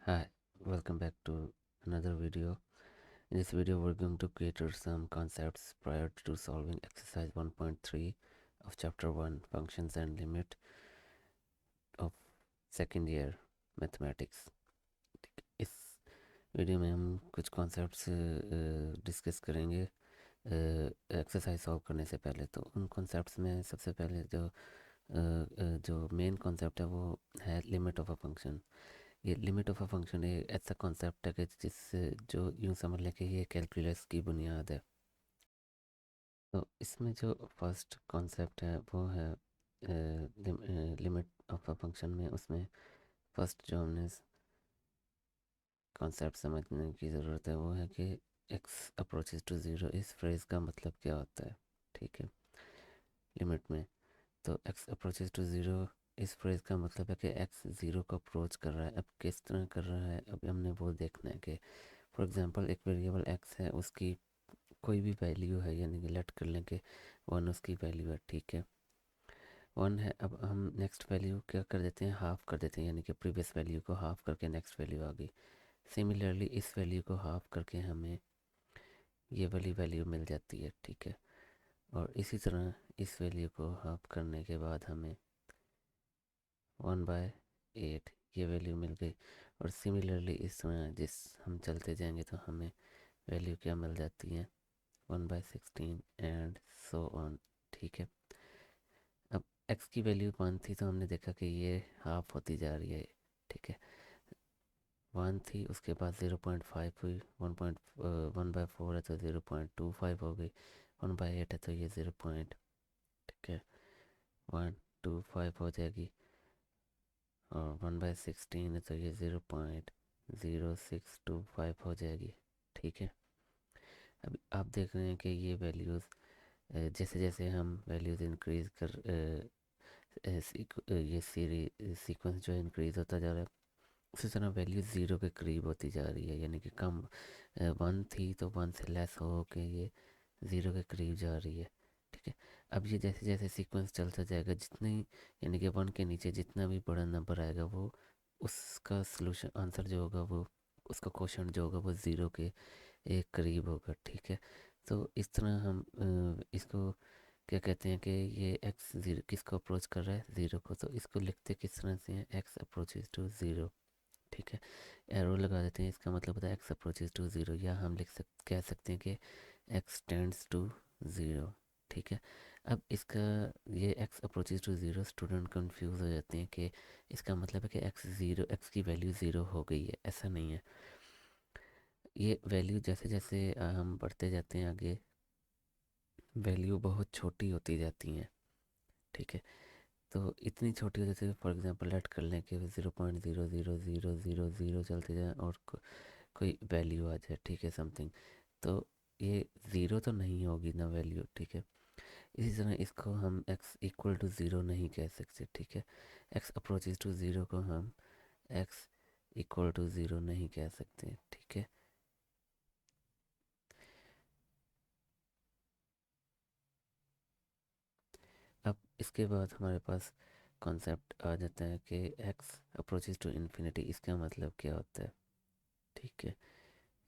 Hi, welcome back to another video. In this video, we're going to cater some concepts prior to solving exercise 1.3 of chapter 1 functions and limit of second year mathematics. इस video में हम कुछ concepts discuss करेंगे exercise solve करने से पहले। तो उन कॉन्सेप्ट्स में सबसे पहले जो मेन कॉन्सेप्ट है वो है लिमिट ऑफ अ फंक्शन। ये लिमिट ऑफ अ फंक्शन एक ऐसा कॉन्सेप्ट है कि जिससे जो यूँ समझ लें कि ये कैलकुलस की बुनियाद है। तो इसमें जो फर्स्ट कॉन्सेप्ट है वो है लिमिट ऑफ अ फंक्शन में उसमें फर्स्ट जो हमने कॉन्सेप्ट समझने की ज़रूरत है वो है कि एक्स अप्रोचेस टू ज़ीरो। इस फ्रेज़ का मतलब क्या होता है, ठीक है, लिमिट में। तो एक्स अप्रोचेस टू ज़ीरो, इस फ्रेज़ का मतलब है कि एक्स ज़ीरो को अप्रोच कर रहा है। अब किस तरह कर रहा है, अब हमने वो देखना है कि फॉर एग्जांपल एक वेरिएबल एक्स है, उसकी कोई भी वैल्यू है, यानी कि लेट कर लें कि वन उसकी वैल्यू है, ठीक है, वन है। अब हम नेक्स्ट वैल्यू क्या कर देते हैं, हाफ कर देते हैं, यानी कि प्रीवियस वैल्यू को हाफ करके नेक्स्ट वैल्यू आ गई। सिमिलरली इस वैल्यू को हाफ करके हमें ये वाली वैल्यू मिल जाती है, ठीक है। और इसी तरह इस वैल्यू को हाफ करने के बाद हमें 1/8 ये वैल्यू मिल गई। और सिमिलरली इस तरह जिस हम चलते जाएंगे तो हमें वैल्यू क्या मिल जाती है, 1/16 एंड सो ऑन, ठीक है। अब x की वैल्यू 1 थी तो हमने देखा कि ये हाफ होती जा रही है, ठीक है। 1 थी, उसके बाद 0.5 हुई, 1/4 है तो 0.25 हो गई, 1/8 है तो ये ठीक है 125 हो जाएगी, और 1/16 है तो ये 0.0625 हो जाएगी, ठीक है। अब आप देख रहे हैं कि ये वैल्यूज़ जैसे जैसे हम वैल्यूज़ इंक्रीज़ कर ये सीक्वेंस जो है इंक्रीज़ होता जा रहा है, उसी तरह वैल्यू ज़ीरो के करीब होती जा रही है, यानी कि कम 1 थी तो 1 से लेस हो के ये ज़ीरो के करीब जा रही है, ठीक है। अब ये जैसे जैसे सीक्वेंस चलता जाएगा, जितनी यानी कि 1 के नीचे जितना भी बड़ा नंबर आएगा वो उसका सलूशन आंसर जो होगा वो उसका क्वेश्चन जो होगा वो ज़ीरो के एक करीब होगा, ठीक है। तो इस तरह हम इसको क्या कहते हैं कि ये एक्स ज़ीरो किसको अप्रोच कर रहा है, ज़ीरो को। तो इसको लिखते किस तरह से हैं, एक्स अप्रोचेज टू ज़ीरो, ठीक है। एरो लगा देते हैं, इसका मतलब होता है एक्स अप्रोचेज टू ज़ीरो, या हम कह सकते हैं कि एक्स टेंड्स टू ज़ीरो, ठीक है। अब इसका ये x approaches to zero, student confuse हो जाते हैं कि इसका मतलब है कि एक्स की वैल्यू ज़ीरो हो गई है। ऐसा नहीं है, ये वैल्यू जैसे जैसे हम बढ़ते जाते हैं आगे, वैल्यू बहुत छोटी होती जाती हैं, ठीक है। तो इतनी छोटी हो जाती है, फॉर एग्जांपल लेट कर लें कि 0.000000 चलते जाएँ और कोई वैल्यू आ जाए, ठीक है, समथिंग। तो ये ज़ीरो तो नहीं होगी ना वैल्यू, ठीक है। इसी तरह इसको हम x इक्वल टू ज़ीरो नहीं कह सकते, ठीक है। x अप्रोचेज टू ज़ीरो को हम x इक्वल टू ज़ीरो नहीं कह सकते, ठीक है। अब इसके बाद हमारे पास कॉन्सेप्ट आ जाता है कि x अप्रोचेज टू इन्फिनिटी, इसका मतलब क्या होता है, ठीक है।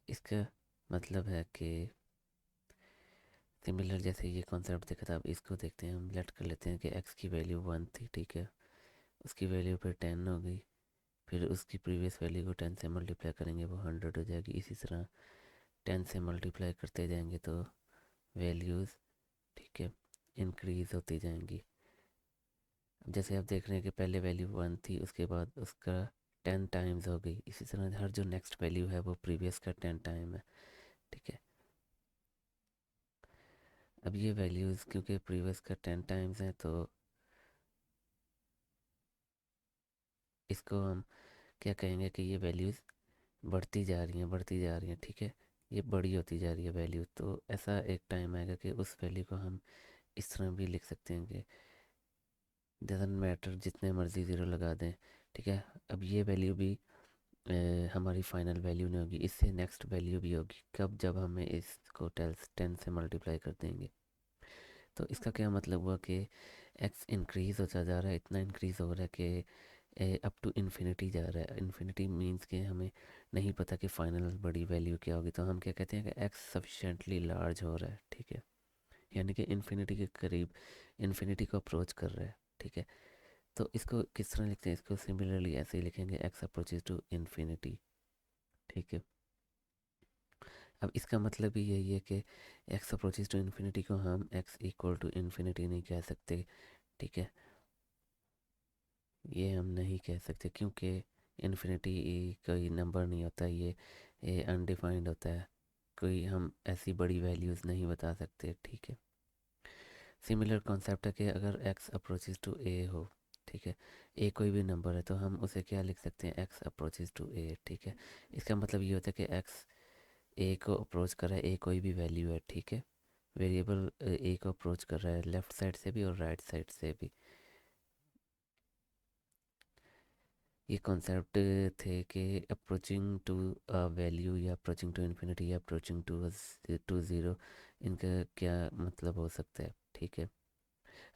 इसका मतलब है कि सिमिलर जैसे ये कॉन्सेप्ट देखा था, अब इसको देखते हैं। हम लेट कर लेते हैं कि x की वैल्यू 1 थी, ठीक है, उसकी वैल्यू फिर 10 हो गई, फिर उसकी प्रीवियस वैल्यू को 10 से मल्टीप्लाई करेंगे वो 100 हो जाएगी। इसी तरह 10 से मल्टीप्लाई करते जाएंगे तो वैल्यूज़, ठीक है, इंक्रीज़ होती जाएंगी। अब जैसे आप देख रहे हैं कि पहले वैल्यू 1 थी, उसके बाद उसका 10 टाइम्स हो गई। इसी तरह हर जो नेक्स्ट वैल्यू है वो प्रीवियस का 10 टाइम है, ठीक है। अब ये वैल्यूज़ क्योंकि प्रीवियस का 10 टाइम्स है तो इसको हम क्या कहेंगे कि ये वैल्यूज़ बढ़ती जा रही हैं, बढ़ती जा रही हैं, ठीक है, ये बड़ी होती जा रही है वैल्यू। तो ऐसा एक टाइम आएगा कि उस वैल्यू को हम इस तरह भी लिख सकते हैं कि डजंट मैटर, जितने मर्ज़ी ज़ीरो लगा दें, ठीक है। अब ये वैल्यू भी हमारी फाइनल वैल्यू नहीं होगी, इससे नेक्स्ट वैल्यू भी होगी, कब, जब हमें इसको 10 से मल्टीप्लाई कर देंगे। तो इसका क्या मतलब हुआ कि एक्स इंक्रीज़ होता जा रहा है, इतना इंक्रीज़ हो रहा है कि अप टू इन्फिनिटी जा रहा है। इन्फिनिटी मीन्स कि हमें नहीं पता कि फाइनल बड़ी वैल्यू क्या होगी, तो हम क्या कहते हैं कि एक्स सफिशेंटली लार्ज हो रहा है, ठीक है, यानी कि इन्फिनिटी के करीब, इन्फिनिटी को अप्रोच कर रहा है, ठीक है। तो इसको किस तरह लिखते हैं, इसको सिमिलरली ऐसे ही लिखेंगे, एक्स अप्रोचेज टू इन्फिनिटी, ठीक है। अब इसका मतलब भी यही है कि एक्स अप्रोचेज टू इन्फिनिटी को हम एक्स इक्वल टू इन्फिनिटी नहीं कह सकते, ठीक है, ये हम नहीं कह सकते क्योंकि इन्फिनिटी कोई नंबर नहीं होता, ये अनडिफाइंड होता है, कोई हम ऐसी बड़ी वैल्यूज़ नहीं बता सकते, ठीक है। सिमिलर कॉन्सेप्ट है कि अगर x अप्रोचेज टू a हो, ठीक है, a कोई भी नंबर है तो हम उसे क्या लिख सकते हैं, x अप्रोचेज टू a, ठीक है। इसका मतलब ये होता है कि x a को अप्रोच कर रहा है, a कोई भी वैल्यू है, ठीक है, वेरिएबल a को अप्रोच कर रहा है लेफ़्ट साइड से भी और राइट साइड से भी। ये कॉन्सेप्ट थे कि अप्रोचिंग टू अ वैल्यू या अप्रोचिंग टू इन्फिनिटी या अप्रोचिंग टू ज़ीरो, इनका क्या मतलब हो सकता है, ठीक है।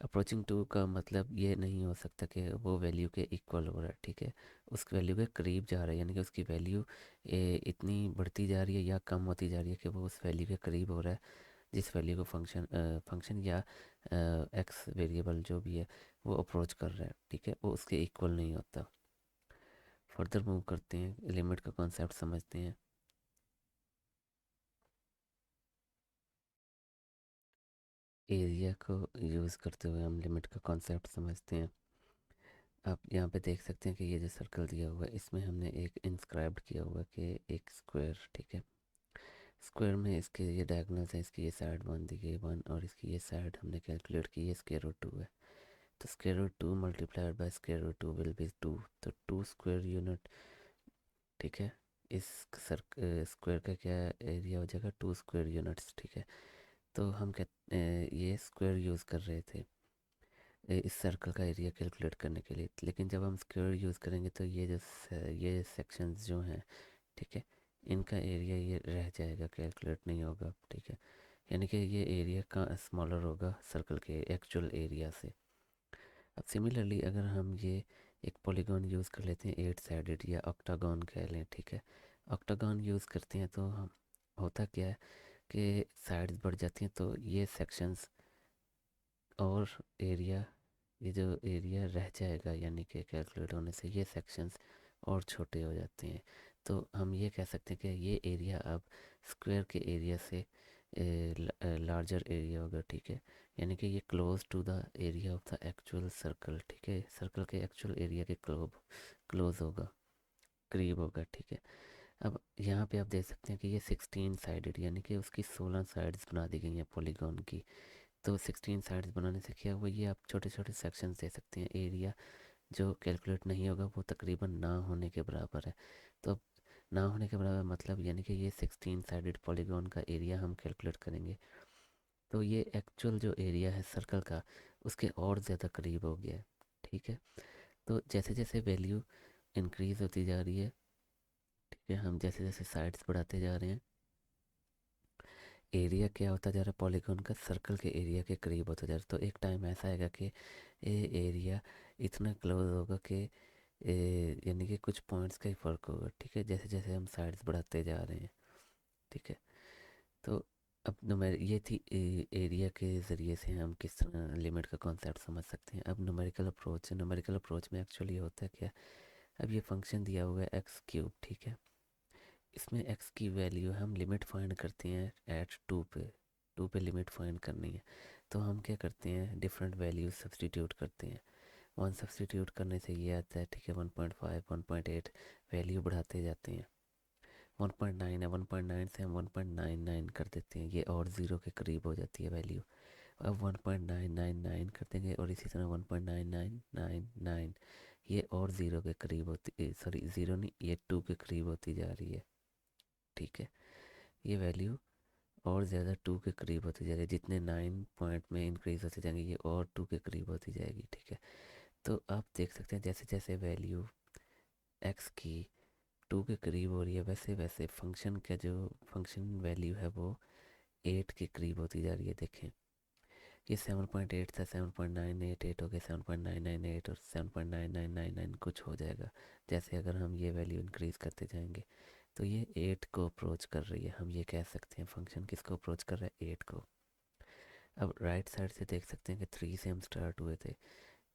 अप्रोचिंग टू का मतलब ये नहीं हो सकता कि वो वैल्यू के इक्वल हो रहा है, ठीक है, उस वैल्यू के करीब जा रहा है, यानी कि उसकी वैल्यू इतनी बढ़ती जा रही है या कम होती जा रही है कि वो उस वैल्यू के करीब हो रहा है जिस वैल्यू को फंक्शन या एक्स वेरिएबल जो भी है वो अप्रोच कर रहा है, ठीक है, वो उसके इक्वल नहीं होता। फर्दर मूव करते हैं, लिमिट का कॉन्सेप्ट समझते हैं। एरिया को यूज़ करते हुए हम लिमिट का कॉन्सेप्ट समझते हैं। आप यहाँ पे देख सकते हैं कि ये जो सर्कल दिया हुआ है इसमें हमने एक इंस्क्राइब्ड किया हुआ है कि एक स्क्वायर, ठीक है। स्क्वायर में इसके ये डायगोनल्स हैं, इसकी ये साइड 1 दी गई 1 और इसकी ये साइड हमने कैलकुलेट की, ये स्क्वायर रूट 2 है। तो square root 2 multiplied by square root 2 will be 2, तो 2 स्क्वायर यूनिट, ठीक है। इस स्क्वायर का क्या एरिया हो जाएगा, 2 स्क्वायर यूनिट्स, ठीक है। तो हम ये स्क्वायर यूज़ कर रहे थे इस सर्कल का एरिया कैलकुलेट करने के लिए, लेकिन जब हम स्क्वायर यूज़ करेंगे तो ये सेक्शंस जो हैं, ठीक है, इनका एरिया ये रह जाएगा, कैलकुलेट नहीं होगा, ठीक है, यानी कि ये एरिया का स्मॉलर होगा सर्कल के एक्चुअल एरिया से। अब सिमिलरली अगर हम ये एक पॉलीगॉन यूज़ कर लेते हैं, 8 साइडेड या ऑक्टागॉन कह लें, ठीक है, ऑक्टागॉन यूज़ करते हैं तो हम होता क्या है कि साइड्स बढ़ जाती हैं तो ये सेक्शंस और एरिया, ये जो एरिया रह जाएगा यानी कि कैलकुलेट होने से ये सेक्शंस और छोटे हो जाते हैं। तो हम ये कह सकते हैं कि ये एरिया अब स्क्वायर के एरिया से लार्जर एरिया होगा, ठीक है, यानी कि ये close to the area of the actual circle, ठीक है, सर्कल के एक्चुअल एरिया के क्लोज होगा, करीब होगा, ठीक है। अब यहाँ पे आप देख सकते हैं कि ये 16 साइडेड यानी कि उसकी 16 साइड्स बना दी गई हैं पॉलीगॉन की। तो 16 साइड्स बनाने से क्या हुआ, ये आप छोटे छोटे सेक्शंस दे सकते हैं, एरिया जो कैलकुलेट नहीं होगा वो तकरीबन ना होने के बराबर है। तो अब ना होने के बराबर मतलब यानी कि ये 16 साइडेड पॉलीगॉन का एरिया हम कैलकुलेट करेंगे तो ये एक्चुअल जो एरिया है सर्कल का उसके और ज़्यादा करीब हो गया है, ठीक है। तो जैसे जैसे वैल्यू इंक्रीज़ होती जा रही है, ठीक है, हम जैसे जैसे साइड्स बढ़ाते जा रहे हैं, एरिया क्या होता जा रहा है पॉलीगॉन का सर्कल के एरिया के करीब होता जा रहा है। तो एक टाइम ऐसा आएगा कि ये एरिया इतना क्लोज होगा कि यानी कि कुछ पॉइंट्स का ही फ़र्क होगा, ठीक है, जैसे जैसे हम साइड्स बढ़ाते जा रहे हैं, ठीक है। तो अब ये थी एरिया के ज़रिए से हम किस तरह लिमिट का कॉन्सेप्ट समझ सकते हैं। अब न्यूमेरिकल अप्रोच में एक्चुअली होता है क्या, अब ये फंक्शन दिया हुआ है एक्स क्यूब, ठीक है, इसमें x की वैल्यू हम लिमिट फाइंड करते हैं एट 2 पे, 2 पे लिमिट फाइंड करनी है। तो हम क्या करते हैं, डिफरेंट वैल्यूज सब्सटीट्यूट करते हैं। 1 सब्सटीट्यूट करने से ये आता है, ठीक है, 1.5 1.8 वैल्यू बढ़ाते जाते हैं। 1.9 है, 1.9 से हम 1.99 कर देते हैं, ये और ज़ीरो के करीब हो जाती है वैल्यू। अब 1.999 कर देंगे और इसी तरह 1.9999 ये और ज़ीरो के करीब होती, सॉरी ज़ीरो नहीं, ये 2 के करीब होती जा रही है, ठीक है। ये वैल्यू और ज़्यादा 2 के करीब होती जा रही है, जितने 9 पॉइंट में इंक्रीज़ होते जाएंगे ये और 2 के करीब होती जाएगी, ठीक है। तो आप देख सकते हैं जैसे जैसे वैल्यू x की 2 के करीब हो रही है वैसे वैसे फंक्शन का जो फंक्शन वैल्यू है वो 8 के करीब होती जा रही है, देखें ये 7.8 था, 7.988 हो गया, 7.998 और 7.9999 कुछ हो जाएगा। जैसे अगर हम ये वैल्यू इंक्रीज़ करते जाएंगे तो ये 8 को अप्रोच कर रही है। हम ये कह सकते हैं फंक्शन किसको अप्रोच कर रहा है, 8 को। अब राइट साइड से देख सकते हैं कि 3 से हम स्टार्ट हुए थे,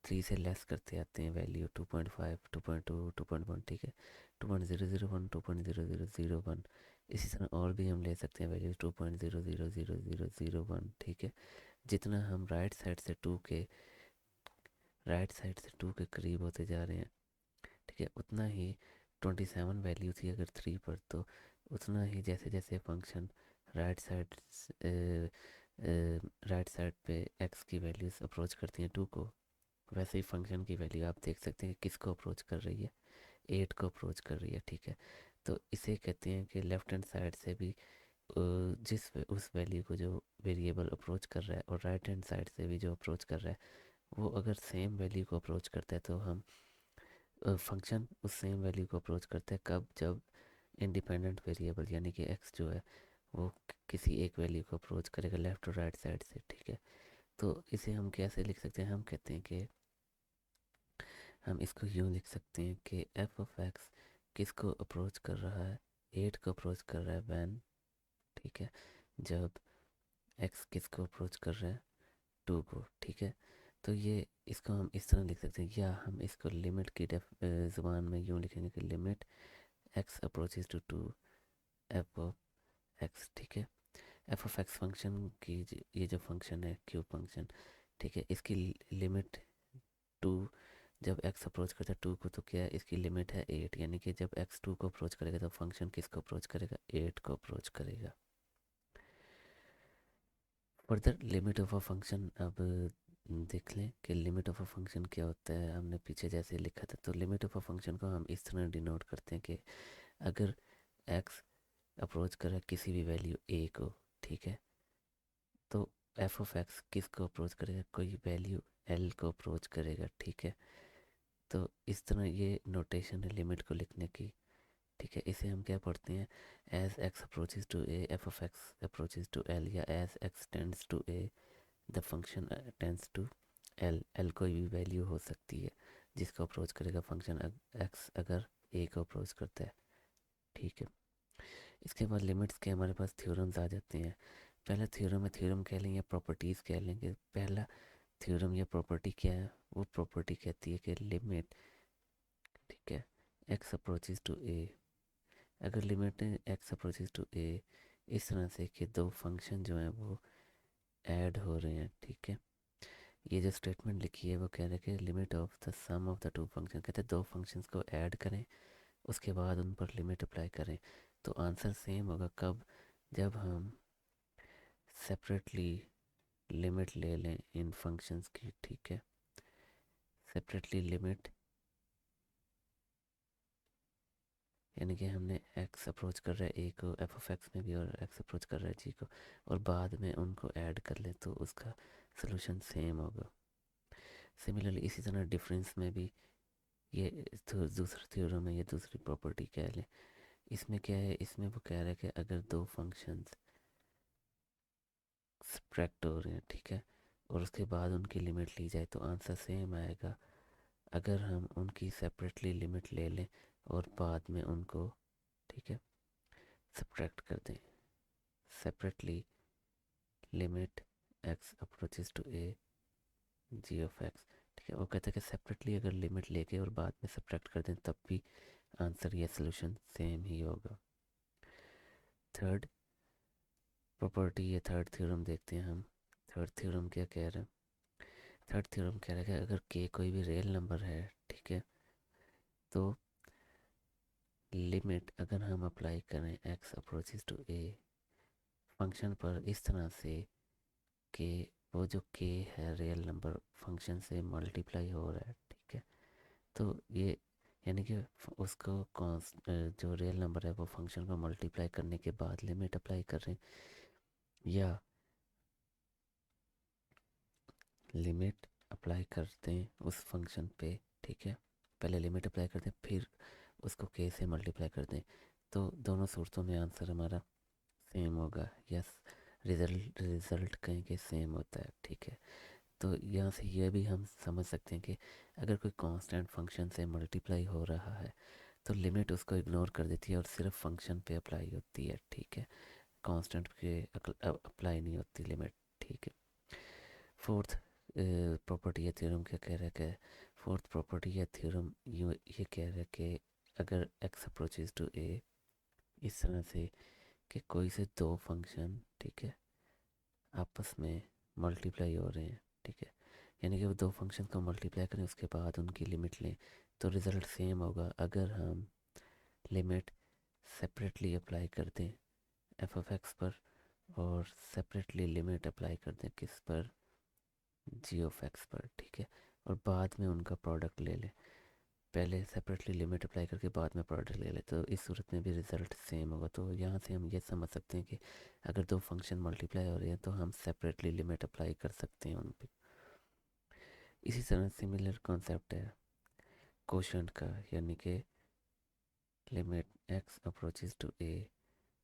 3 से लेस करते आते हैं वैल्यू 2.5, 2.2, 2.1, ठीक है, 2.001, 2.00001। इसी तरह और भी हम ले सकते हैं वैल्यूज 2.0000001, ठीक है। जितना हम राइट साइड से टू के करीब होते जा रहे हैं, ठीक है, उतना ही 27 वैल्यू थी अगर 3 पर, तो उतना ही जैसे जैसे function right side right side पे एक्स की वैल्यूज अप्रोच करती हैं 2 को, वैसे ही फंक्शन की वैल्यू आप देख सकते हैं किसको अप्रोच कर रही है, 8 को अप्रोच कर रही है, ठीक है। तो इसे कहते हैं कि लेफ्ट हैंड साइड से भी उस वैल्यू को जो वेरिएबल अप्रोच कर रहा है, और राइट हैंड साइड से भी जो अप्रोच कर रहा है, वो अगर सेम वैल्यू को अप्रोच करता है तो हम फंक्शन उस सेम वैल्यू को अप्रोच करता है कब, जब इंडिपेंडेंट वेरिएबल यानी कि एक्स जो है वो किसी एक वैल्यू को अप्रोच करेगा लेफ़्ट और राइट साइड से, ठीक है। तो इसे हम कैसे लिख सकते हैं, हम कहते हैं कि हम इसको यूँ लिख सकते हैं कि एफ ऑफ एक्स किसको अप्रोच कर रहा है, 8 को अप्रोच कर रहा है वैन, ठीक है, जब एक्स किसको अप्रोच कर रहा है, 2 को, ठीक है। तो ये इसको हम इस तरह लिख सकते हैं, या हम इसको लिमिट की ज़ुबान में यूँ लिखेंगे कि limit x approaches to 2 f of x, ठीक है। एफ ऑफ एक्स फंक्शन की ये जो फंक्शन है क्यूब फंक्शन, ठीक है, इसकी लिमिट 2, जब एक्स अप्रोच करता है 2 को तो क्या है, इसकी लिमिट है 8, यानी कि जब एक्स 2 को अप्रोच करेगा तो फंक्शन किसको अप्रोच करेगा, 8 को अप्रोच करेगा। Further limit of a function, अब देख लें कि लिमिट ऑफ अ फंक्शन क्या होता है। हमने पीछे जैसे लिखा था, तो लिमिट ऑफ अ फंक्शन को हम इस तरह डिनोट करते हैं कि अगर एक्स अप्रोच करे किसी भी वैल्यू ए को, ठीक है, तो एफ ऑफ एक्स किसको अप्रोच करेगा, कोई वैल्यू एल को अप्रोच करेगा, ठीक है। तो इस तरह ये नोटेशन है लिमिट को लिखने की, ठीक है। इसे हम क्या पढ़ते हैं, as X approaches to A F of X approaches to L, या as X tends to A the function tends to L. L कोई भी वैल्यू हो सकती है जिसको अप्रोच करेगा फंक्शन एक्स अगर ए को अप्रोच करता है, ठीक है। इसके बाद लिमिट्स के हमारे पास थ्योरम्स आ जाते हैं। पहला थ्योरम है, थ्योरम कह लें या प्रॉपर्टीज़ कह लेंगे। पहला थ्योरम या प्रॉपर्टी क्या है, वो प्रॉपर्टी कहती है कि लिमिट, ठीक है, एक्स अप्रोचेज टू ए, अगर लिमिट एक्स अप्रोचेज टू ए इस तरह से कि दो फंक्शन जो हैं वो ऐड हो रहे हैं, ठीक है। ये जो स्टेटमेंट लिखी है वो कह रहे हैं कि limit of the sum of the two function, कहते हैं दो फंक्शंस को ऐड करें उसके बाद उन पर लिमिट अप्लाई करें। तो आंसर सेम होगा कब, जब हम सेपरेटली लिमिट ले लें इन फंक्शंस की, ठीक है। सेपरेटली लिमिट यानी कि हमने एक्स अप्रोच कर रहा है ए को एफ ऑफ एक्स में भी, और एक्स अप्रोच कर रहा है जी को, और बाद में उनको ऐड कर लें तो उसका सोल्यूशन सेम होगा। सिमिलरली इसी तरह डिफरेंस में भी ये दूसरा थ्योरम है, ये दूसरी प्रॉपर्टी कह लें। इसमें क्या है, इसमें वो कह रहा है कि अगर दो फंक्शंस सब्ट्रैक्ट हो रहे हैं, ठीक है, और उसके बाद उनकी लिमिट ली जाए तो आंसर सेम आएगा अगर हम उनकी सेपरेटली लिमिट ले लें और बाद में उनको, ठीक है, सब्ट्रैक्ट कर दें। Separately limit x approaches to a g of x, ठीक है। वो कहते हैं कि सेपरेटली अगर लिमिट लेके और बाद में सब्ट्रैक्ट कर दें तब भी आंसर या सोल्यूशन सेम ही होगा। थर्ड प्रॉपर्टी या थर्ड थ्योरम देखते हैं हम। थर्ड थ्योरम क्या कह रहा है, थर्ड थ्योरम कह रहा है कि अगर के कोई भी रियल नंबर है, ठीक है, तो लिमिट अगर हम अप्लाई करें x approaches to a function पर इस तरह से कि वो जो के है रियल नंबर फंक्शन से मल्टीप्लाई हो रहा है, ठीक है, तो ये यानी कि उसको जो रियल नंबर है वो फंक्शन को मल्टीप्लाई करने के बाद लिमिट अप्लाई कर रहे हैं, या लिमिट अप्लाई करते हैं उस फंक्शन पे, ठीक है, पहले लिमिट अप्लाई करते हैं फिर उसको के से मल्टीप्लाई करते हैं, तो दोनों सूरतों में आंसर हमारा सेम होगा। यस, रिज़ल्ट कहीं के सेम होता है, ठीक है। तो यहाँ से ये भी हम समझ सकते हैं कि अगर कोई कांस्टेंट फंक्शन से मल्टीप्लाई हो रहा है तो लिमिट उसको इग्नोर कर देती है और सिर्फ फंक्शन पे अप्लाई होती है, ठीक है। कांस्टेंट पे अप्लाई नहीं होती लिमिट, ठीक है। फोर्थ प्रॉपर्टी या थ्योरम क्या कह रहा है कि फोर्थ प्रॉपर्टी या थ्योरम ये कह रहा है कि अगर x अप्रोचेज टू a इस तरह से कि कोई से दो फंक्शन, ठीक है, आपस में मल्टीप्लाई हो रहे हैं, ठीक है, यानी कि वो दो फंक्शन को मल्टीप्लाई करें उसके बाद उनकी लिमिट लें तो रिज़ल्ट सेम होगा अगर हम लिमिट सेपरेटली अप्लाई कर दें एफ ऑफ एक्स पर और सेपरेटली लिमिट अप्लाई कर दें किस पर, जी ऑफ एक्स पर, ठीक है, और बाद में उनका प्रोडक्ट ले लें। पहले सेपरेटली लिमिट अप्लाई करके बाद में प्रोडक्ट ले लें तो इस सूरत में भी रिज़ल्ट सेम होगा। तो यहाँ से हम ये समझ सकते हैं कि अगर दो फंक्शन मल्टीप्लाई हो रहे हैं तो हम सेपरेटली लिमिट अप्लाई कर सकते हैं उन पर। इसी तरह सिमिलर कॉन्सेप्ट है कोशेंट का, यानी कि लिमिट एक्स अप्रोचेज टू ए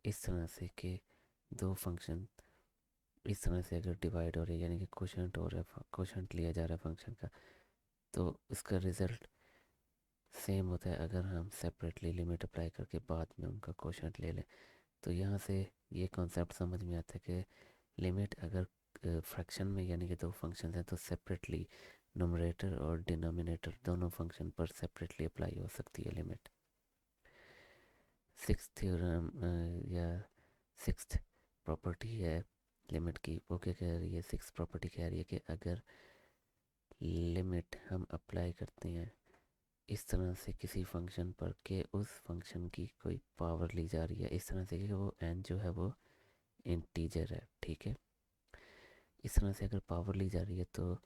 इस तरह से कि दो फंक्शन इस तरह से अगर डिवाइड हो रहे हैं यानी कि कोशेंट हो रहा है, कोशेंट लिया जा रहा है फंक्शन का, तो उसका रिज़ल्ट सेम होता है अगर हम सेपरेटली लिमिट अप्लाई करके बाद में उनका कोशेंट ले लें। तो यहाँ से ये कॉन्सेप्ट समझ में आता है कि लिमिट अगर फ्रैक्शन में यानी कि दो फंक्शन हैं तो सेपरेटली नोमरेटर और डिनोमिनेटर दोनों फंक्शन पर सेपरेटली अप्लाई हो सकती है लिमिट। सिक्स्थ थ्योरम या सिक्स्थ प्रॉपर्टी है लिमिट की, वो क्या कह रही है, सिक्स्थ प्रॉपर्टी कह रही है कि अगर लिमिट हम अप्लाई करते हैं इस तरह से किसी फंक्शन पर कि उस फंक्शन की कोई पावर ली जा रही है इस तरह से कि वो n जो है वो इंटीजर है, ठीक है, इस तरह से अगर पावर ली जा रही है तो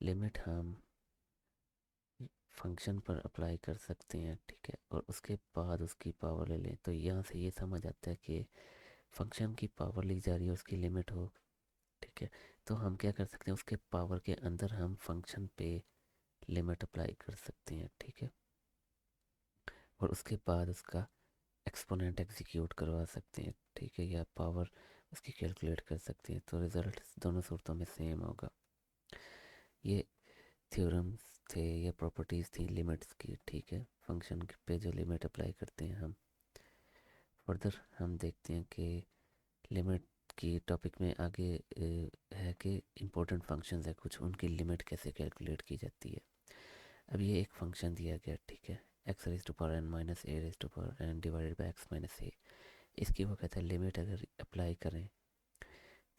लिमिट हम फंक्शन पर अप्लाई कर सकते हैं, ठीक है, और उसके बाद उसकी पावर ले लें। तो यहाँ से ये समझ आता है कि फंक्शन की पावर ली जा रही है उसकी लिमिट हो, ठीक है, तो हम क्या कर सकते हैं उसके पावर के अंदर हम फंक्शन पे लिमिट अप्लाई कर सकते हैं, ठीक है, और उसके बाद उसका एक्सपोनेंट एग्जीक्यूट करवा सकते हैं, ठीक है, या पावर उसकी कैलकुलेट कर सकते हैं। तो रिज़ल्ट दोनों सूरतों में सेम होगा। ये थ्योरम्स थे, ये प्रॉपर्टीज़ थी लिमिट्स की, ठीक है, फंक्शन पे जो लिमिट अप्लाई करते हैं हम। फर्दर हम देखते हैं कि लिमिट की टॉपिक में आगे है कि इम्पोर्टेंट फंक्शंस है कुछ, उनकी लिमिट कैसे कैलकुलेट की जाती है। अब ये एक फंक्शन दिया गया, ठीक है, x raise to power N minus A raise to power N divided by X minus A. इसकी वो कहता है लिमिट अगर अप्लाई करें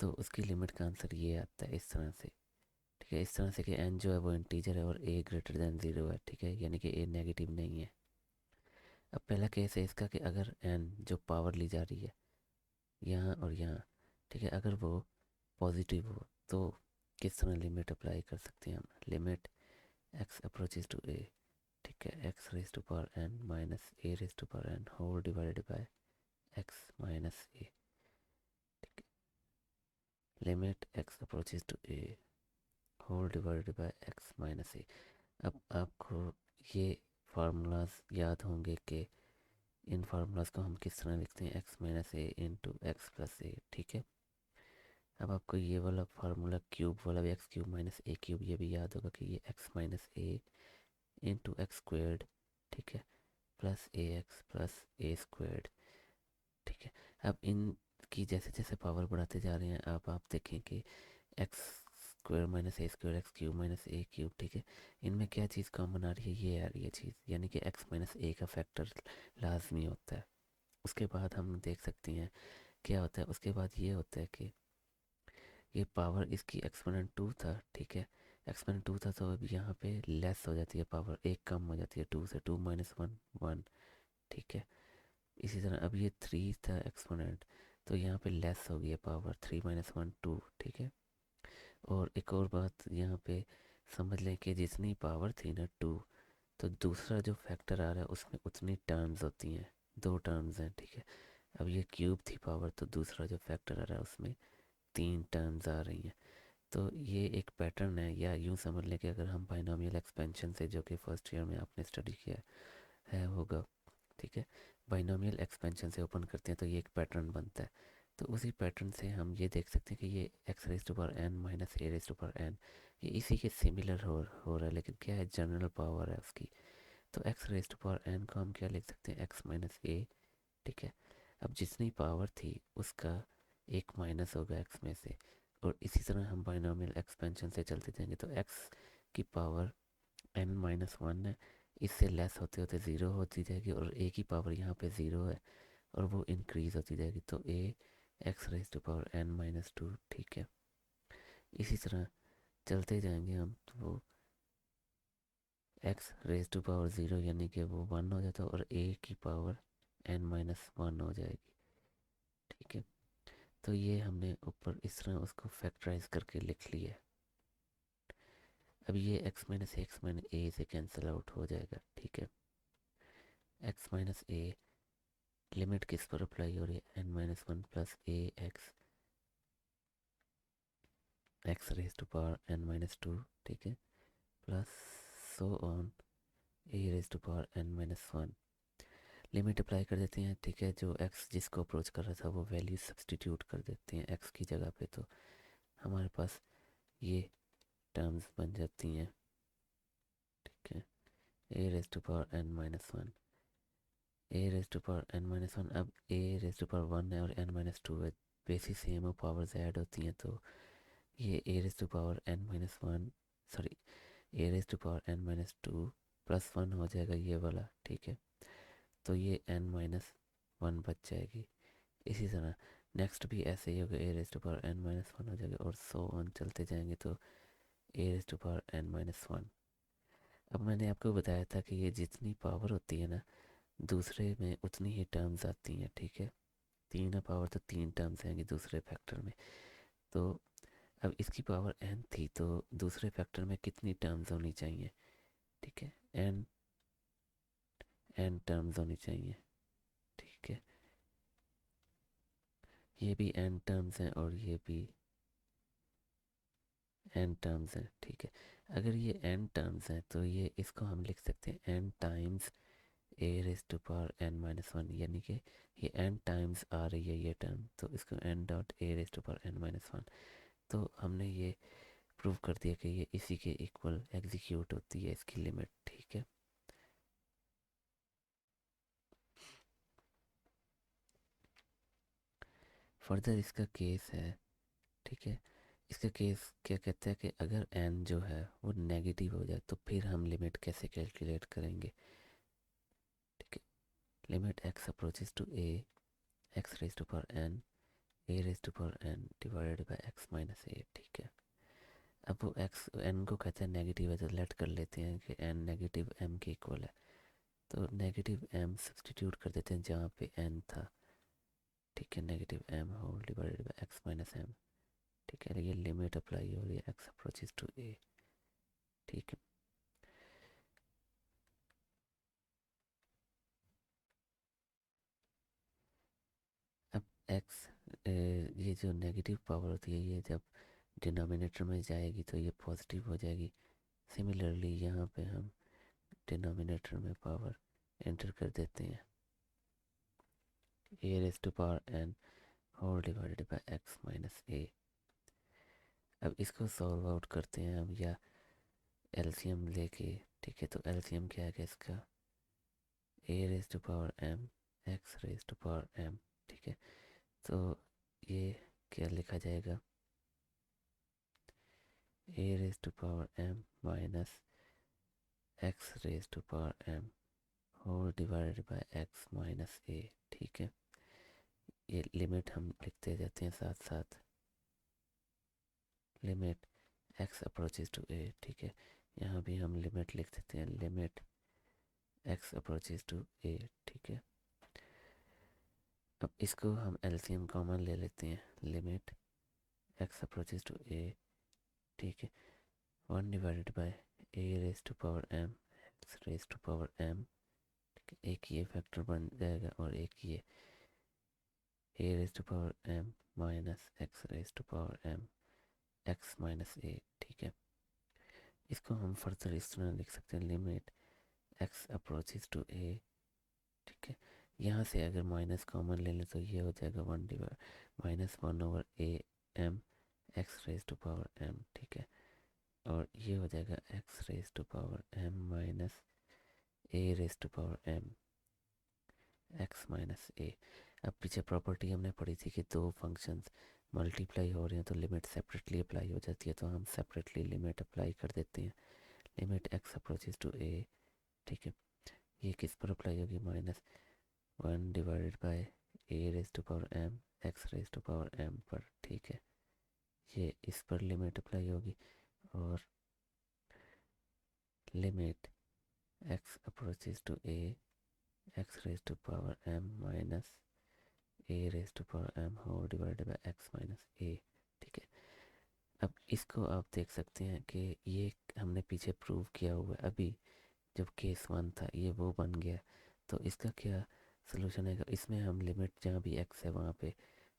तो उसकी लिमिट का आंसर ये आता है इस तरह से, ठीक है, इस तरह से कि एन जो है वो इंटीजर है और ए ग्रेटर दैन ज़ीरो है, ठीक है, यानी कि ए नेगेटिव नहीं है। अब पहला केस है इसका कि अगर एन जो पावर ली जा रही है यहाँ और यहाँ, ठीक है, अगर वो पॉजिटिव हो तो किस तरह लिमिट अप्लाई कर सकते हैं हम, limit x approaches to a, ठीक है, x raise to power N minus A raise to power n whole divided by x minus a, ठीक है, limit x approaches to a whole divided by x minus a. अब आपको ये formulas याद होंगे कि इन फार्मूलाज को हम किस तरह लिखते हैं, एक्स माइनस ए इंटू एक्स प्लस ए, ठीक है। अब आपको ये वाला फार्मूला क्यूब वाला भी एक्स क्यूब माइनस ए क्यूब ये भी याद होगा कि ये एक्स माइनस ए इंटू एक्स स्क्वेयर्ड, ठीक है, plus a x plus A squared, ठीक है। अब इनकी जैसे जैसे पावर बढ़ाते जा रहे हैं अब आप देखें कि एक्स स्क्वायर माइनस ए स्क्वायर एक्स क्यूब माइनस ए क्यूब, ठीक है, इनमें क्या चीज़ कॉमन आ रही है, ये आ रही है चीज़, यानी कि एक्स माइनस ए का फैक्टर लाजमी होता है। उसके बाद हम देख सकते हैं क्या होता है, उसके बाद ये होता है कि ये पावर इसकी एक्सपोनेंट टू था, ठीक है, एक्सपोनेंट टू था तो अब यहाँ पे लेस हो जाती है पावर, एक कम हो जाती है टू से, टू माइनस वन वन, ठीक है। इसी तरह अब ये थ्री था एक्सपोनेंट तो यहाँ पे लेस हो गई है power, three minus one two, ठीक है। और एक और बात यहाँ पे समझ लें कि जितनी पावर थी ना टू, तो दूसरा जो फैक्टर आ रहा है उसमें उतनी टर्म्स होती हैं, दो टर्म्स हैं, ठीक है। अब ये क्यूब थी पावर तो दूसरा जो फैक्टर आ रहा है उसमें तीन टर्म्स आ रही हैं। तो ये एक पैटर्न है, या यूँ समझ लें कि अगर हम बाइनोमियल एक्सपेंशन से, जो कि फर्स्ट ईयर में आपने स्टडी किया है होगा, ठीक है, बाइनोमियल एक्सपेंशन से ओपन करते हैं तो ये एक पैटर्न बनता है। तो उसी पैटर्न से हम ये देख सकते हैं कि ये x raise to power N minus A raise to power n ये इसी के सिमिलर हो रहा है, लेकिन क्या है, जनरल पावर है उसकी। तो x raise to power n को हम क्या लिख सकते हैं, एक्स माइनस ए। ठीक है, अब जितनी पावर थी उसका एक माइनस होगा एक्स में से, और इसी तरह हम बाइनोमियल एक्सपेंशन से चलते जाएंगे। तो एक्स की पावर एन माइनस वन है, इससे लेस होते होते ज़ीरो होती जाएगी, और ए की पावर यहाँ पे ज़ीरो है और वो इंक्रीज़ होती जाएगी। तो a x raise to power N minus two. ठीक है, इसी तरह चलते जाएंगे हम, तो वो x raise to power zero यानी कि वो वन हो जाता है, और ए की पावर एन माइनस वन हो जाएगी। ठीक है, तो ये हमने ऊपर इस तरह उसको फैक्टराइज करके लिख लिया है। अब ये एक्स माइनस ए से कैंसिल आउट हो जाएगा। ठीक है, एक्स माइनस ए लिमिट किस पर अप्लाई हो रही है, n minus one plus a x x raise to power N minus two. ठीक है, plus so on a raise to power N minus one. Limit apply कर देते हैं। ठीक है, जो एक्स जिसको अप्रोच कर रहा था वो वैल्यू सब्सटीट्यूट कर देते हैं एक्स की जगह पे, तो हमारे पास ये टर्म्स बन जाती हैं। ठीक है, a raise to power N minus one, a raise to power N minus one. अब a raise to power one है और एन माइनस टू है, बेसिस सेम और पावर्स ऐड होती हैं, तो ये a raise to power N minus one, sorry, a raise to power N minus two plus one हो जाएगा ये वाला। ठीक है, तो ये एन माइनस वन बच जाएगी। इसी तरह नेक्स्ट भी ऐसे ही होगा, a raise to power N minus one हो जाएगा, और सो ऑन चलते जाएंगे, तो a raise to power N minus one. अब मैंने आपको बताया था कि ये जितनी पावर होती है ना, दूसरे में उतनी ही टर्म्स आती हैं। ठीक है, तीन है पावर तो तीन टर्म्स आएंगी दूसरे फैक्टर में। तो अब इसकी पावर एन थी, तो दूसरे फैक्टर में कितनी टर्म्स होनी चाहिए, ठीक है, एन एन टर्म्स होनी चाहिए। ठीक है, ये भी एन टर्म्स हैं और ये भी एन टर्म्स हैं। ठीक है, अगर ये एन टर्म्स हैं तो ये इसको हम लिख सकते हैं n times a raise to power N minus one, यानी कि ये एन टाइम्स आ रही है ये टर्म, तो इसको n dot a raise to power N minus one. तो हमने ये प्रूव कर दिया कि ये इसी के इक्वल एग्जीक्यूट होती है इसकी लिमिट। ठीक है, फर्दर इसका केस है। ठीक है, इसका केस क्या कहता है कि अगर एन जो है वो नेगेटिव हो जाए तो फिर हम लिमिट कैसे कैलकुलेट करेंगे। ठीक है, limit x approaches to a x raise to power n a raise to power N divided by x minus a. ठीक है, अब वो एक्स एन को कहते हैं नेगेटिव है, तो लेट कर लेते हैं कि एन नेगेटिव एम के इक्वल है, तो नेगेटिव एम सब्सटीट्यूट कर देते हैं जहाँ पे एन था। ठीक है, negative m whole divided by x minus m. ठीक है, ये लिमिट अप्लाई हो रही है एक्स अप्रोचेस टू ए। ठीक है, अब एक्स ये जो नेगेटिव पावर होती है ये जब डिनोमिनेटर में जाएगी तो ये पॉजिटिव हो जाएगी। सिमिलरली यहाँ पे हम डिनोमिनेटर में पावर एंटर कर देते हैं, a raise to power n whole divided by x minus a. अब इसको सॉल्व आउट करते हैं हम, या एलसीएम लेके। ठीक है, तो एलसीएम क्या है इसका, a raise to power m x raise to power m. ठीक है, तो ये क्या लिखा जाएगा, a raise to power m minus x raise to power m whole divided by x minus a. ठीक है, ये लिमिट हम लिखते जाते हैं साथ साथ, limit x approaches to a. ठीक है, यहाँ भी हम लिमिट लिख देते हैं, limit x approaches to a. ठीक है, अब इसको हम एलसीएम कॉमन ले लेते हैं, limit x approaches to a. ठीक है, one divided by a raise to power m x raise to power m. ठीक है, एक ये फैक्टर बन जाएगा और एक ये a raise to power m minus x raise to power m x minus a. ठीक है, इसको हम फर्दर इस तरह लिख सकते हैं, limit x approaches to a. ठीक है, यहाँ से अगर माइनस कॉमन ले लें तो ये हो जाएगा -1/m x raise to power m, ठीक है। और ये हो जाएगा x raise to power m minus a raise to power m x minus a। अब पीछे प्रॉपर्टी हमने पढ़ी थी कि दो फंक्शंस मल्टीप्लाई हो रहे हैं तो लिमिट सेपरेटली अप्लाई हो जाती है, तो हम सेपरेटली लिमिट अप्लाई कर देते हैं। Limit x approaches to a, ठीक है। ये किस पर अप्लाई होगी? -1/a raise to power m x raise to power m पर, ठीक है। ये इस पर लिमिट अप्लाई होगी। और limit x approaches to a x raise to power m minus a raise to power m whole divided by x minus a, ठीक है। अब इसको आप देख सकते हैं कि ये हमने पीछे प्रूव किया हुआ है। अभी जब केस 1 था ये वो बन गया, तो इसका क्या सोल्यूशन है? इसमें हम लिमिट जहाँ भी x है वहाँ पे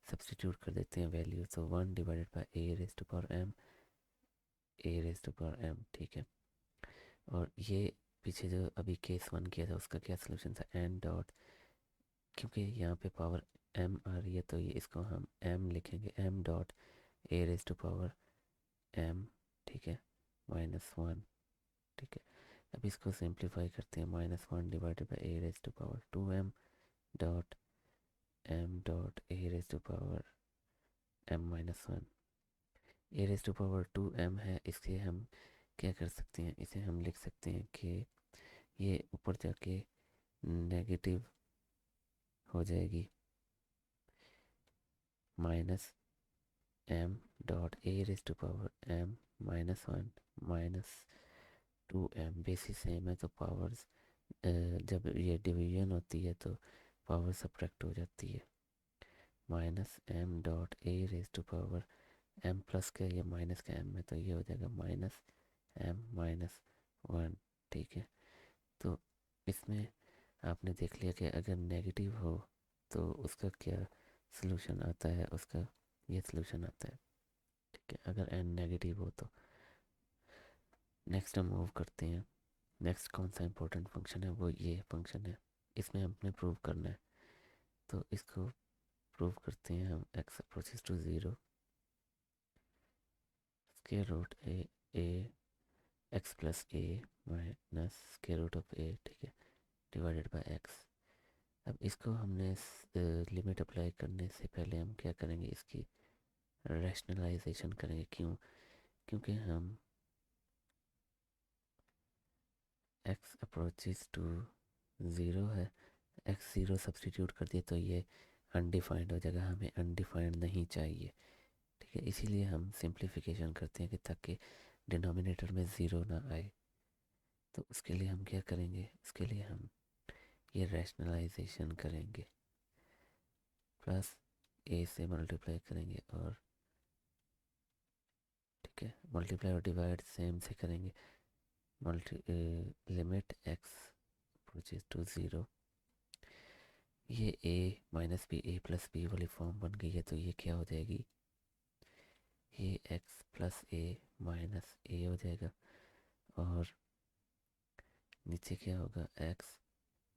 सब्स्टिट्यूट कर देते हैं वैल्यू, तो 1/a raise to power m, ठीक है। और ये पीछे जो अभी केस 1 किया था उसका क्या सोल्यूशन था? n डॉट, क्योंकि यहाँ पे पावर m आ रही है तो ये इसको हम m लिखेंगे, m dot a raise to power m, ठीक है, -1, ठीक है। अब इसको सिंप्लीफाई करते हैं, -1/a raise to power 2m dot m dot a raise to power m-1। a raise to power 2m है, इसलिए हम क्या कर सकते हैं? इसे हम लिख सकते हैं कि ये ऊपर जाके नेगेटिव हो जाएगी, -m dot a raise to power m-1 -2m। Basis same है तो पावर्स जब ये डिवीजन होती है तो पावर सब्ट्रैक्ट हो जाती है। -m dot a raise to power m plus का, ये माइनस का m है तो ये हो जाएगा -m-1, ठीक है। तो इसमें आपने देख लिया कि अगर नेगेटिव हो तो उसका क्या सलूशन आता है, उसका ये सलूशन आता है, ठीक है, अगर n नेगेटिव हो तो। नेक्स्ट हम मूव करते हैं। नेक्स्ट कौन सा इंपॉर्टेंट फंक्शन है? वो ये फंक्शन है, इसमें हमने प्रूव करना है। तो इसको प्रूव करते हैं हम। x approaches to 0 square root a x plus a minus square root of a, ठीक है, डिवाइडेड बाय x। अब इसको हमने लिमिट अप्लाई करने से पहले हम क्या करेंगे? इसकी रैशनलाइजेशन करेंगे। क्यों? क्योंकि हम x अप्रोचेस टू 0 है, x 0 सब्सटीट्यूट कर दिए तो ये अनडिफाइंड हो जाएगा, हमें अनडिफाइंड नहीं चाहिए, ठीक है। इसीलिए हम सिंप्लीफिकेशन करते हैं कि ताकि डिनोमिनेटर में 0 ना आए। तो उसके लिए हम क्या करेंगे? उसके लिए हम ये रैशनलाइजेशन करेंगे, प्लस a से मल्टीप्लाई करेंगे, और ठीक है, मल्टीप्लाई और डिवाइड सेम से करेंगे। लिमिट x अप्रोचेस टू 0, ये a minus b a plus b वाली फॉर्म बन गई है, तो ये क्या हो जाएगी? ये x plus a minus a हो जाएगा, और नीचे क्या होगा? x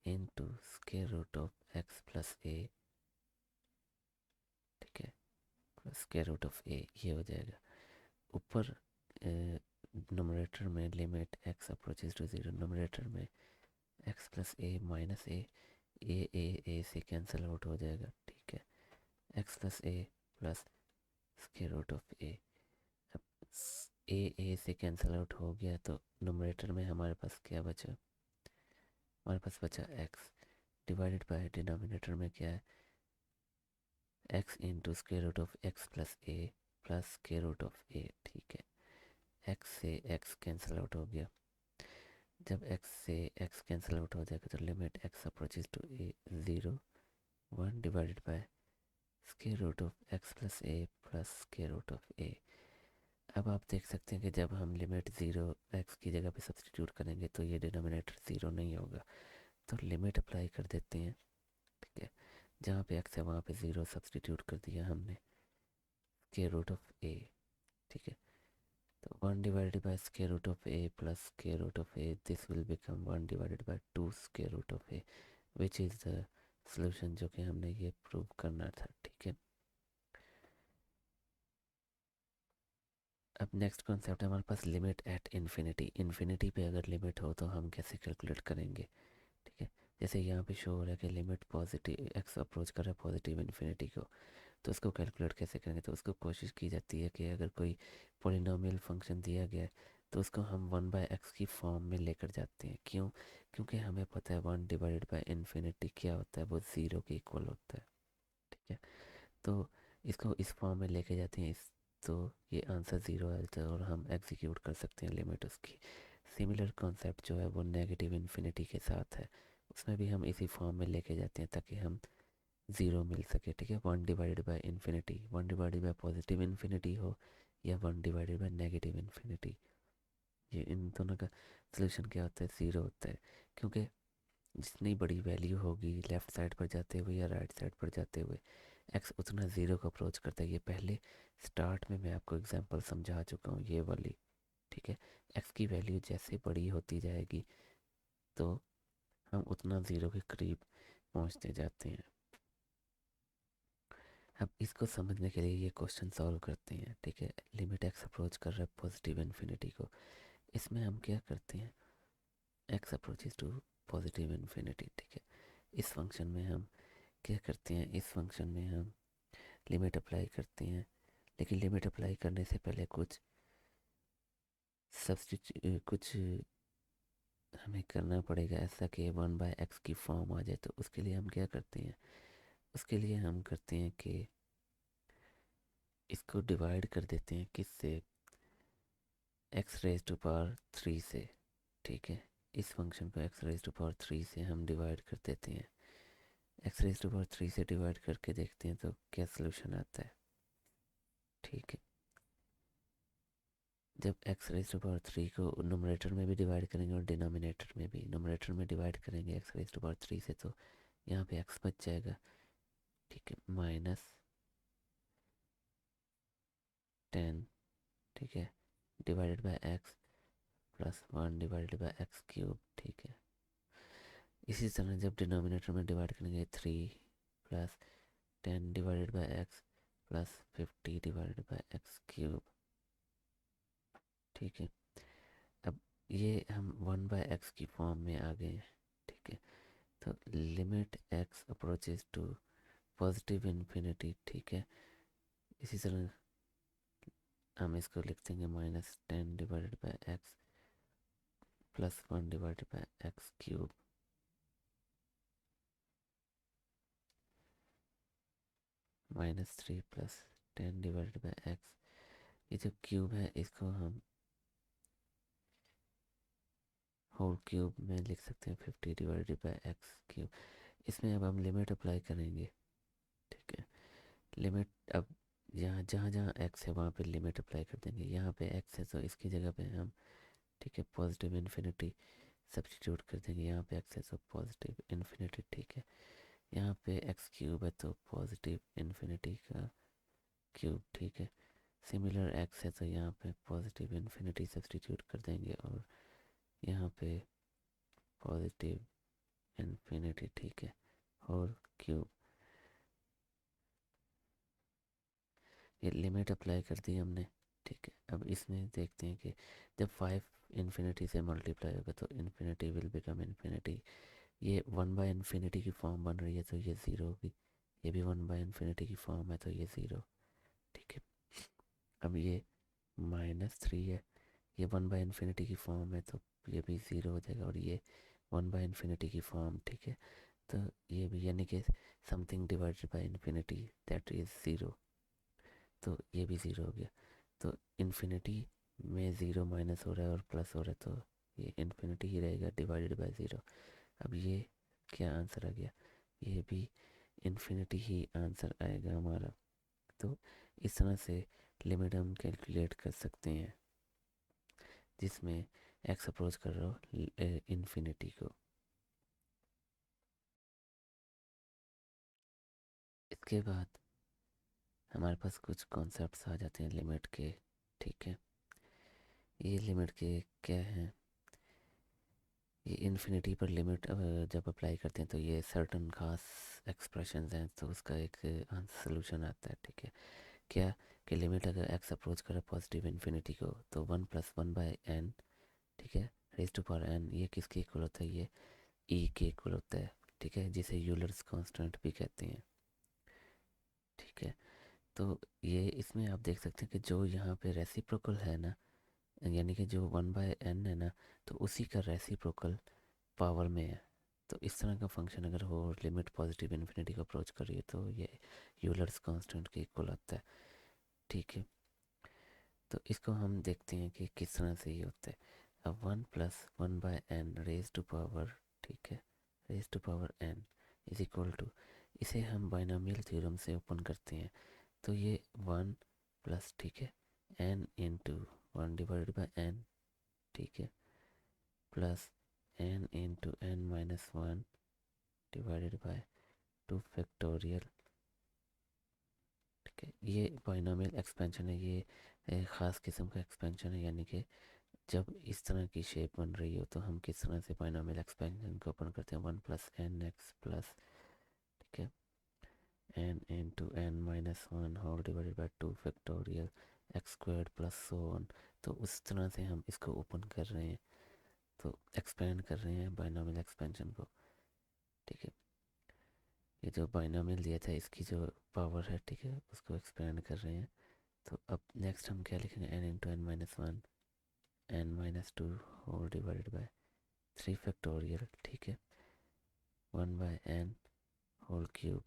into square root of x plus a, ठीक है, plus square root of a, ये हो जाएगा। ऊपर नोमरेटर में limit x approaches to 0, numerator में x plus a minus a से कैंसिल आउट हो जाएगा, ठीक है, x plus a plus square root of a। अब a से कैंसिल आउट हो गया तो नोमरेटर में हमारे पास क्या बचा? हमारे पास बचा x डिवाइडेड बाय डिनोमिनेटर में क्या है? x into square root of x plus a plus square root of a, ठीक है। x से x कैंसिल आउट हो गया। जब x से x कैंसिल आउट हो जाएगा तो limit x approaches to a 0 1 divided by square root of x plus a plus square root of a। अब आप देख सकते हैं कि जब हम लिमिट 0 x की जगह पे सब्सटीट्यूट करेंगे तो ये डिनोमिनेटर 0 नहीं होगा, तो लिमिट अप्लाई कर देते हैं, ठीक है। जहाँ पे x है वहाँ पे 0 सब्सटीट्यूट कर दिया हमने, स्क्वायर रूट ऑफ a, ठीक है। तो 1 divided by square root of a plus square root of a, this will become 1 divided by 2 square root of a, which is the solution जो कि हमने ये प्रूव करना था, ठीक है। अब नेक्स्ट कॉन्सेप्ट है हमारे पास लिमिट एट इन्फिनिटी। इन्फिनिटी पे अगर लिमिट हो तो हम कैसे कैलकुलेट करेंगे, ठीक है। जैसे यहाँ पे शो हो रहा है कि लिमिट पॉजिटिव एक्स अप्रोच कर रहा है पॉजिटिव इन्फिनिटी को, तो उसको कैलकुलेट कैसे करेंगे। तो उसको कोशिश की जाती है कि अगर कोई पोलिनोमियल फंक्शन दिया गया है तो उसको हम 1/x की फॉर्म में लेकर जाते हैं। क्यों? क्योंकि हमें पता है 1/इन्फिनिटी क्या होता है, वो ज़ीरो के इक्वल होता है, ठीक है। तो इसको इस फॉर्म में लेके जाते हैं इस, तो ये आंसर ज़ीरो आता है और हम एग्जीक्यूट कर सकते हैं लिमिट उसकी। सिमिलर कॉन्सेप्ट जो है वो नेगेटिव इन्फिनिटी के साथ है, उसमें भी हम इसी फॉर्म में लेके जाते हैं ताकि हम ज़ीरो मिल सके, ठीक है। 1/इन्फिनिटी, 1/पॉजिटिव इन्फिनिटी हो या 1/नेगेटिव इन्फिनिटी, ये इन दोनों का सलूशन क्या होता है, ज़ीरो होता है। क्योंकि जितनी बड़ी वैल्यू होगी लेफ़्ट साइड पर जाते हुए या राइट साइड पर जाते हुए, एक्स उतना ज़ीरो को अप्रोच करता है। ये पहले स्टार्ट में मैं आपको एग्जांपल समझा चुका हूँ ये वाली, ठीक है। एक्स की वैल्यू जैसे बड़ी होती जाएगी तो हम उतना ज़ीरो के करीब पहुँचते जाते हैं। अब इसको समझने के लिए ये क्वेश्चन सॉल्व करते हैं, ठीक है। लिमिट एक्स अप्रोच कर रहा है पॉजिटिव इन्फिनिटी को, इसमें हम क्या करते हैं, x approaches to positive infinity, ठीक है। इस फंक्शन में हम क्या करते हैं, इस फंक्शन में हम लिमिट अप्लाई करते हैं, लेकिन लिमिट अप्लाई करने से पहले कुछ सब्सटीट्यूट कुछ हमें करना पड़ेगा ऐसा कि 1/x की फॉर्म आ जाए। तो उसके लिए हम क्या करते हैं, उसके लिए हम करते हैं कि इसको डिवाइड कर देते हैं किससे, एक्स रेज टू पावर 3 से, ठीक है। इस फंक्शन को एक्स रेज टू पावर 3 से हम डिवाइड कर देते हैं। एक्स रेज टू पावर 3 से डिवाइड करके देखते हैं तो क्या सलूशन आता है, ठीक है। जब एक्स रेज टू पावर 3 को नोमिनेटर में भी डिवाइड करेंगे और डिनोमिनेटर में भी, नोमिनेटर में डिवाइड करेंगे एक्स रेज टू पावर 3 से तो यहाँ पे एक्स बच जाएगा, ठीक है, -10, ठीक है, divided by x plus 1 divided by x cube, ठीक है। इसी तरह जब डिनोमिनेटर में डिवाइड करेंगे 3 plus 10 divided by x plus 50 divided by x cube, ठीक है। अब ये हम 1/x की फॉर्म में आ गए हैं, ठीक है। तो limit x approaches to positive infinity, ठीक है। इसी तरह हम इसको लिख देंगे -10 divided by x plus 1 divided by x cube, -3 plus 10 divided by x. ये जो क्यूब है इसको हम होल क्यूब में लिख सकते हैं 50 डिवाइडेड बाय एक्स क्यूब। इसमें अब हम लिमिट अप्लाई करेंगे, ठीक है। लिमिट अब यहाँ जहाँ जहाँ एक्स है वहाँ पे लिमिट अप्लाई कर देंगे। यहाँ पे एक्स है तो इसकी जगह पे हम, ठीक है, पॉजिटिव इन्फिनिटी सब्स्टिट्यूट कर देंगे। यहाँ पे एक्स है तो पॉजिटिव इन्फिनिटी, ठीक है। यहाँ पे एक्स क्यूब है तो पॉजिटिव इन्फिनिटी का क्यूब, ठीक है। सिमिलर एक्स है तो यहाँ पे पॉजिटिव इन्फिनिटी सब्स्टिट्यूट कर देंगे और यहाँ पे पॉजिटिव इन्फिनिटी, ठीक है, और क्यूब। ये लिमिट अप्लाई कर दी हमने, ठीक है। अब इसमें देखते हैं कि जब 5 इन्फिनिटी से मल्टीप्लाई होगा तो इन्फिनिटी विल बिकम इन्फिनिटी। ये 1/इन्फिनिटी की फॉर्म बन रही है तो ये ज़ीरो होगी, ये भी 1/इन्फिनिटी की फॉर्म है तो ये ज़ीरो, ठीक है। अब ये -3 है, ये 1/इन्फिनिटी की फॉर्म है तो ये भी ज़ीरो हो जाएगा, और ये 1/इन्फिनिटी की फॉर्म, ठीक है। तो ये भी यानी कि something divided by infinity that is zero, तो ये भी ज़ीरो हो गया। तो इन्फिनिटी में ज़ीरो माइनस हो रहा है और प्लस हो रहा है तो ये इन्फिनिटी ही रहेगा डिवाइडेड बाय ज़ीरो। अब ये क्या आंसर आ गया, ये भी इन्फिनिटी ही आंसर आएगा हमारा। तो इस तरह से लिमिट हम कैलकुलेट कर सकते हैं जिसमें एक्स अप्रोच कर रहा हो इन्फिनिटी को। इसके बाद हमारे पास कुछ कॉन्सेप्ट्स आ जाते हैं लिमिट के, ठीक है। ये लिमिट के क्या हैं, ये इन्फिनिटी पर लिमिट जब अप्लाई करते हैं तो ये सर्टन खास एक्सप्रेशंस हैं, तो उसका एक सोल्यूशन आता है, ठीक है। क्या कि लिमिट अगर एक्स अप्रोच करे पॉजिटिव इन्फिनिटी को तो 1+1/n, ठीक है, रेज टू पावर n, ये किसके इक्वल होता है, ये e के इक्वल होता है, ठीक है, जिसे यूलर्स कांस्टेंट भी कहते हैं, ठीक है। तो ये इसमें आप देख सकते हैं कि जो यहाँ पे रेसिप्रोकल है ना, यानी कि जो 1/n है ना, तो उसी का रेसिप्रोकल पावर में है। तो इस तरह का फंक्शन अगर हो और लिमिट पॉजिटिव इन्फिनिटी को अप्रोच कर रही है तो ये यूलर्स कांस्टेंट के इक्वल आता है, ठीक है। तो इसको हम देखते हैं कि किस तरह से ये होता है। अब 1+1/n रेज टू पावर, ठीक है, raise to power n is equal to, इसे हम बाइनोमियल थ्योरम से ओपन करते हैं, तो ये 1 प्लस, ठीक है, n इंटू 1/n, ठीक है, plus n into n-1 divided by 2 factorial, ठीक है। ये बाइनोमियल एक्सपेंशन है, ये ख़ास किस्म का एक्सपेंशन है, यानी कि जब इस तरह की शेप बन रही हो तो हम किस तरह से बाइनोमियल एक्सपेंशन को ओपन करते हैं, 1+n(x) प्लस, ठीक है, n into n-1 whole divided by 2 factorial x² plus so on. तो उस तरह से हम इसको ओपन कर रहे हैं, तो एक्सपेंड कर रहे हैं बाइनोमियल एक्सपेंशन को, ठीक है। ये जो बाइनोमियल दिया था इसकी जो पावर है, ठीक है, उसको एक्सपेंड कर रहे हैं। तो अब नेक्स्ट हम क्या लिखेंगे, n into n-1 n-2 whole divided by 3 factorial, ठीक है, 1/n whole cube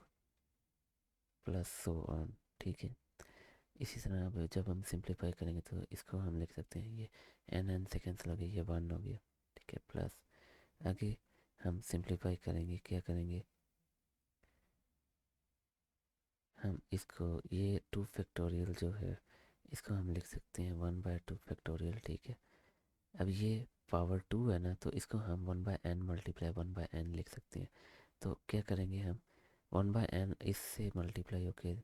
plus so on, ठीक है। इसी तरह अब जब हम सिंप्लीफाई करेंगे तो इसको हम लिख सकते हैं, ये n से कैंसिल हो गया, ये 1 हो गया, ठीक है, प्लस आगे हम सिंप्लीफाई करेंगे, क्या करेंगे, हम इसको ये 2 फैक्टोरियल जो है इसको हम लिख सकते हैं 1/2 फैक्टोरियल, ठीक है। अब ये पावर 2 है ना, तो इसको हम 1/n मल्टीप्लाई 1/n लिख सकते हैं। तो क्या करेंगे हम, 1/n इससे मल्टीप्लाई होके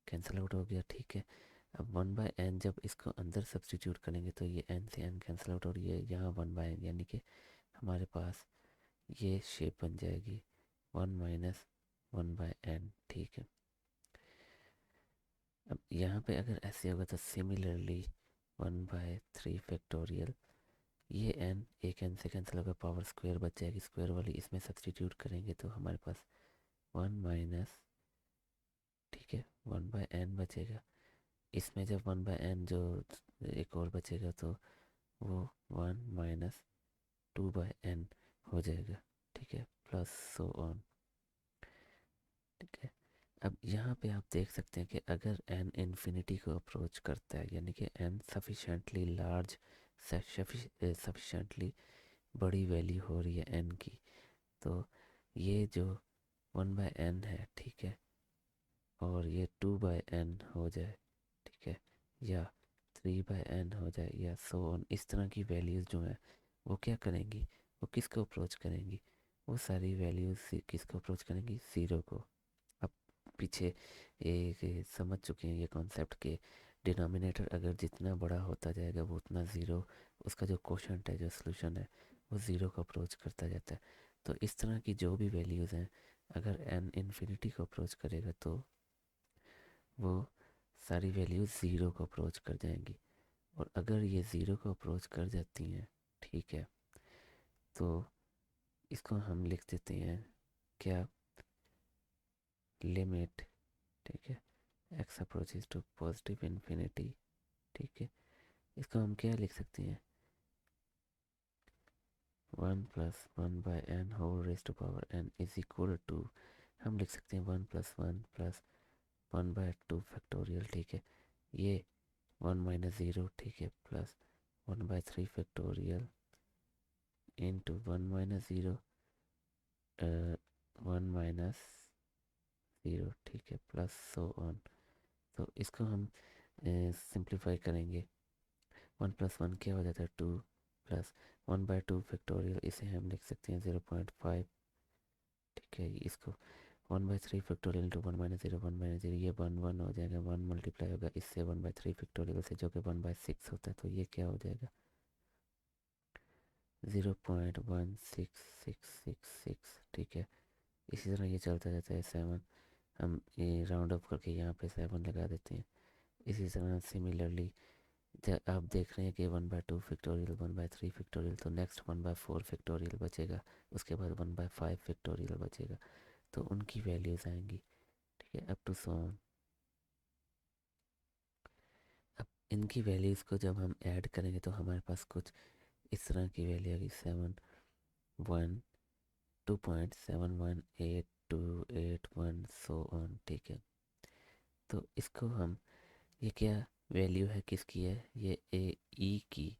कैंसिल आउट हो गया, ठीक है। अब 1/n जब इसको अंदर सब्सटीट्यूट करेंगे तो ये n से n कैंसिल आउट और ये यहाँ 1/n, यानी कि हमारे पास ये शेप बन जाएगी 1-1/n, ठीक है। अब यहाँ पे अगर ऐसे होगा तो सिमिलरली 1/3 फैक्टोरियल, ये n एक n से कैंसिल होगा, पावर स्क्वायर बच जाएगी, स्क्वायर वाली इसमें सब्सटीट्यूट करेंगे तो हमारे पास 1 माइनस, ठीक है, 1/n बचेगा। इसमें जब 1/n जो एक और बचेगा तो वो 1-2/n हो जाएगा, ठीक है, प्लस सो ऑन, ठीक है। अब यहाँ पे आप देख सकते हैं कि अगर n इन्फिनिटी को अप्रोच करता है, यानी कि n सफिशेंटली लार्ज, सफिशेंटली बड़ी वैल्यू हो रही है n की, तो ये जो 1/n है, ठीक है, और ये 2/n हो जाए, ठीक है, या 3/n हो जाए, या सो ऑन, इस तरह की वैल्यूज़ जो हैं वो क्या करेंगी, वो किसको अप्रोच करेंगी, वो सारी वैल्यूज़ किसको अप्रोच करेंगी, ज़ीरो को। अब पीछे एक समझ चुके हैं ये कॉन्सेप्ट के डिनोमिनेटर अगर जितना बड़ा होता जाएगा वो उतना ज़ीरो, उसका जो कोशंट है, जो सोल्यूशन है, वो ज़ीरो को अप्रोच करता जाता है। तो इस तरह की जो भी वैल्यूज़ हैं, अगर n इन्फिनिटी को अप्रोच करेगा तो वो सारी वैल्यूज़ ज़ीरो को अप्रोच कर जाएंगी, और अगर ये ज़ीरो को अप्रोच कर जाती हैं, ठीक है, तो इसको हम लिख देते हैं क्या, लिमिट, ठीक है, x approaches to positive infinity, ठीक है। इसको हम क्या लिख सकते हैं, 1+1/n whole raise to power n is equal to, हम लिख सकते हैं 1+1+1/2 फैक्टोरियल, ठीक है, ये 1-0, ठीक है, प्लस 1/3 फैक्टोरियल इंटू 1-0 1-0, ठीक है, प्लस सो ऑन। तो इसको हम सिंप्लीफाई करेंगे, 1+1 क्या हो जाता है, 2, प्लस 1/2 फैक्टोरियल, इसे हम लिख सकते हैं 0.5, ठीक है। इसको 1/3 फैक्टोरियल इंटू 1-0 1-0, ये 1 हो जाएगा, 1 मल्टीप्लाई होगा इससे 1/3 फैक्टोरियल से जो कि 1/6 होता है, तो ये क्या हो जाएगा 0.16666, ठीक है। इसी तरह ये चलता जाता है 7, हम ये राउंड अप करके यहाँ पे 7 लगा देते हैं। इसी तरह सिमिलरली आप देख रहे हैं कि 1/2 फैक्टोरियल, 1/3 फैक्टोरियल, तो नेक्स्ट 1/4 फैक्टोरियल बचेगा, उसके बाद 1/5 फैक्टोरियल बचेगा, तो उनकी वैल्यूज़ आएंगी, ठीक है, अप टू सो ऑन। अब इनकी वैल्यूज़ को जब हम ऐड करेंगे तो हमारे पास कुछ इस तरह की वैल्यू आएगी, 7, 1, 2.7182881 सो ऑन, ठीक है। तो इसको हम, ये क्या वैल्यू है, किसकी है, ये ई की,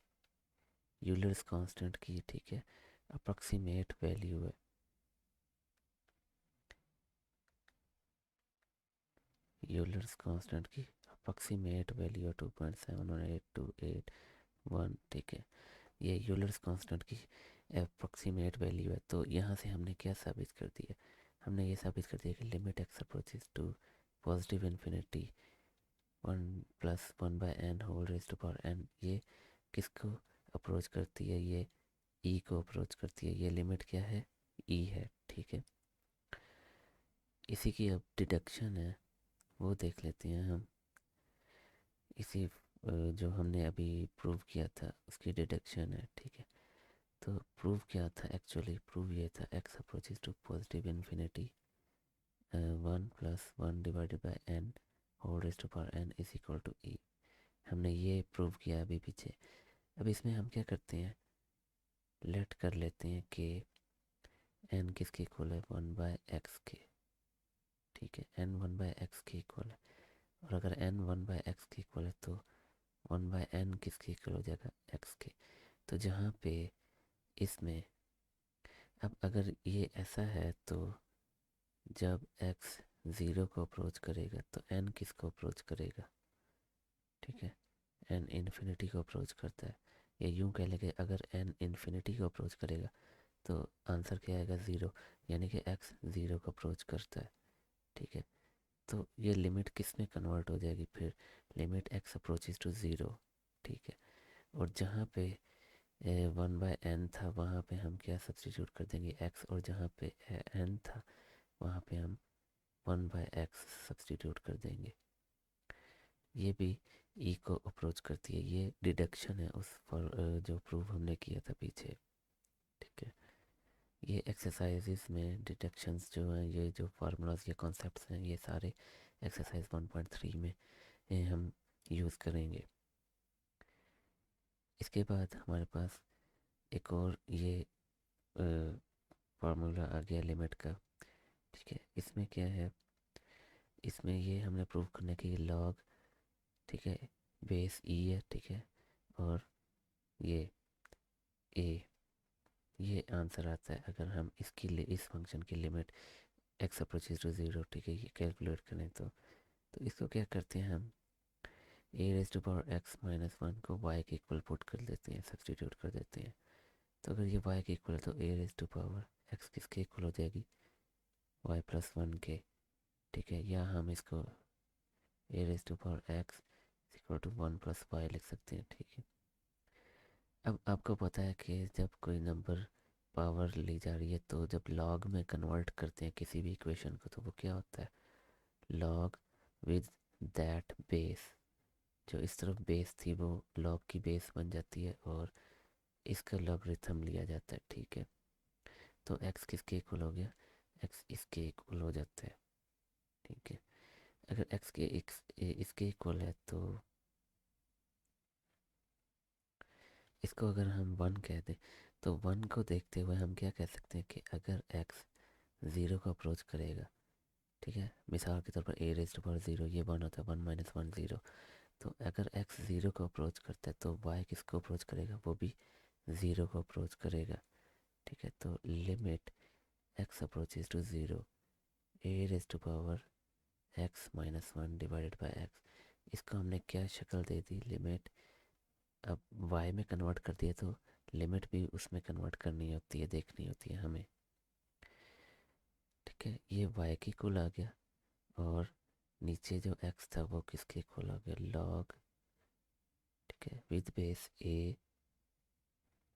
यूलर्स कांस्टेंट की, ठीक है, अप्रॉक्सीमेट वैल्यू है। यूलर्स कांस्टेंट की अप्रॉक्सीमेट वैल्यू 2.7182881, ठीक है, ये यूलर्स कांस्टेंट की अप्रॉक्सीमेट वैल्यू है। तो यहाँ से हमने क्या साबित कर दिया, हमने ये साबित कर दिया कि limit x approaches to positive infinity 1+1/n⁴n, ये किसको अप्रोच करती है, ये ई को अप्रोच करती है, ये लिमिट क्या है, ई है, ठीक है। इसी की अब डिडक्शन है, वो देख लेते हैं हम। इसी जो हमने अभी प्रूव किया था उसकी डिडक्शन है, ठीक है। तो प्रूव क्या था, एक्चुअली प्रूव ये था, x approaches to positive infinity 1+1/n⁴n is equal to e. हमने ये प्रूव किया अभी पीछे। अब इसमें हम क्या करते हैं, लेट कर लेते हैं कि n किसके इक्वल है, 1/x के, ठीक है, n 1/x के इक्वल है। और अगर n 1/x के इक्वल है तो 1/n किसके इक्वल हो जाएगा, x के। तो जहाँ पे इसमें, अब अगर ये ऐसा है तो जब x 0 को अप्रोच करेगा तो n किसको अप्रोच करेगा, ठीक है, n इन्फिनिटी को अप्रोच करता है। या यूँ कह लेंगे, अगर n इन्फिनिटी को अप्रोच करेगा तो आंसर क्या आएगा, 0, यानी कि x 0 को अप्रोच करता है, ठीक है। तो ये लिमिट किस में कन्वर्ट हो जाएगी फिर, लिमिट x अप्रोचेस टू 0, ठीक है। और जहाँ पे 1/n था वहाँ पे हम क्या सब्स्टिट्यूट कर देंगे, x, और जहाँ पे n था वहाँ पे हम 1/x सब्स्टिट्यूट कर देंगे। ये भी ई को अप्रोच करती है, ये डिडक्शन है उस फॉर जो प्रूव हमने किया था पीछे, ठीक है। ये एक्सरसाइजेस में डिडक्शंस जो हैं, ये जो फार्मूलाज या कॉन्सेप्ट्स हैं, ये सारे एक्सरसाइज 1.3 में हम यूज़ करेंगे। इसके बाद हमारे पास एक और ये फार्मूला आ गया लिमिट का, ठीक है। इसमें क्या है, इसमें ये हमने प्रूव करने के लॉग, ठीक है, बेस ई है, ठीक है, और ये ए, ये आंसर आता है अगर हम इसकी इस फंक्शन की लिमिट एक्स अप्रोचेस टू 0, ठीक है, ये कैलकुलेट करें तो इसको क्या करते हैं हम, a⁻x−1 को y के इक्वल पुट कर देते हैं, सब्स्टिट्यूट कर देते हैं। तो अगर ये y के इक्वल है तो a⁻x किसके इक्वल हो जाएगी, y+1 के, ठीक है। या हम इसको a⁻x इक्वल टू 1+y लिख सकते हैं, ठीक है। अब आपको पता है कि जब कोई नंबर पावर ली जा रही है तो जब लॉग में कन्वर्ट करते हैं किसी भी इक्वेशन को तो वो क्या होता है, लॉग विद दैट बेस, जो इस तरफ बेस थी वो लॉग की बेस बन जाती है और इसका लॉगरिथम लिया जाता है, ठीक है। तो x किसके इक्वल हो गया, x इसके इक्वल हो जाता है, ठीक है। अगर x के इसके इक्वल है तो इसको अगर हम 1 कह दें तो 1 को देखते हुए हम क्या कह सकते हैं कि अगर x 0 को अप्रोच करेगा, ठीक है, मिसाल के तौर पर a⁻0, ये 1 होता है, 1 - 1 0। तो अगर x 0 को अप्रोच करता है तो y किसको अप्रोच करेगा, वो भी 0 को अप्रोच करेगा, ठीक है। तो limit x approaches to 0 a⁻x−1 divided by x, इसको हमने क्या शक्ल दे दी, लिमिट। अब y में कन्वर्ट कर दिया तो लिमिट भी उसमें कन्वर्ट करनी होती है, देखनी होती है हमें, ठीक है। ये y की इक्वल आ गया और नीचे जो x था वो किसके इक्वल आ गया, लॉग, ठीक है, विद बेस a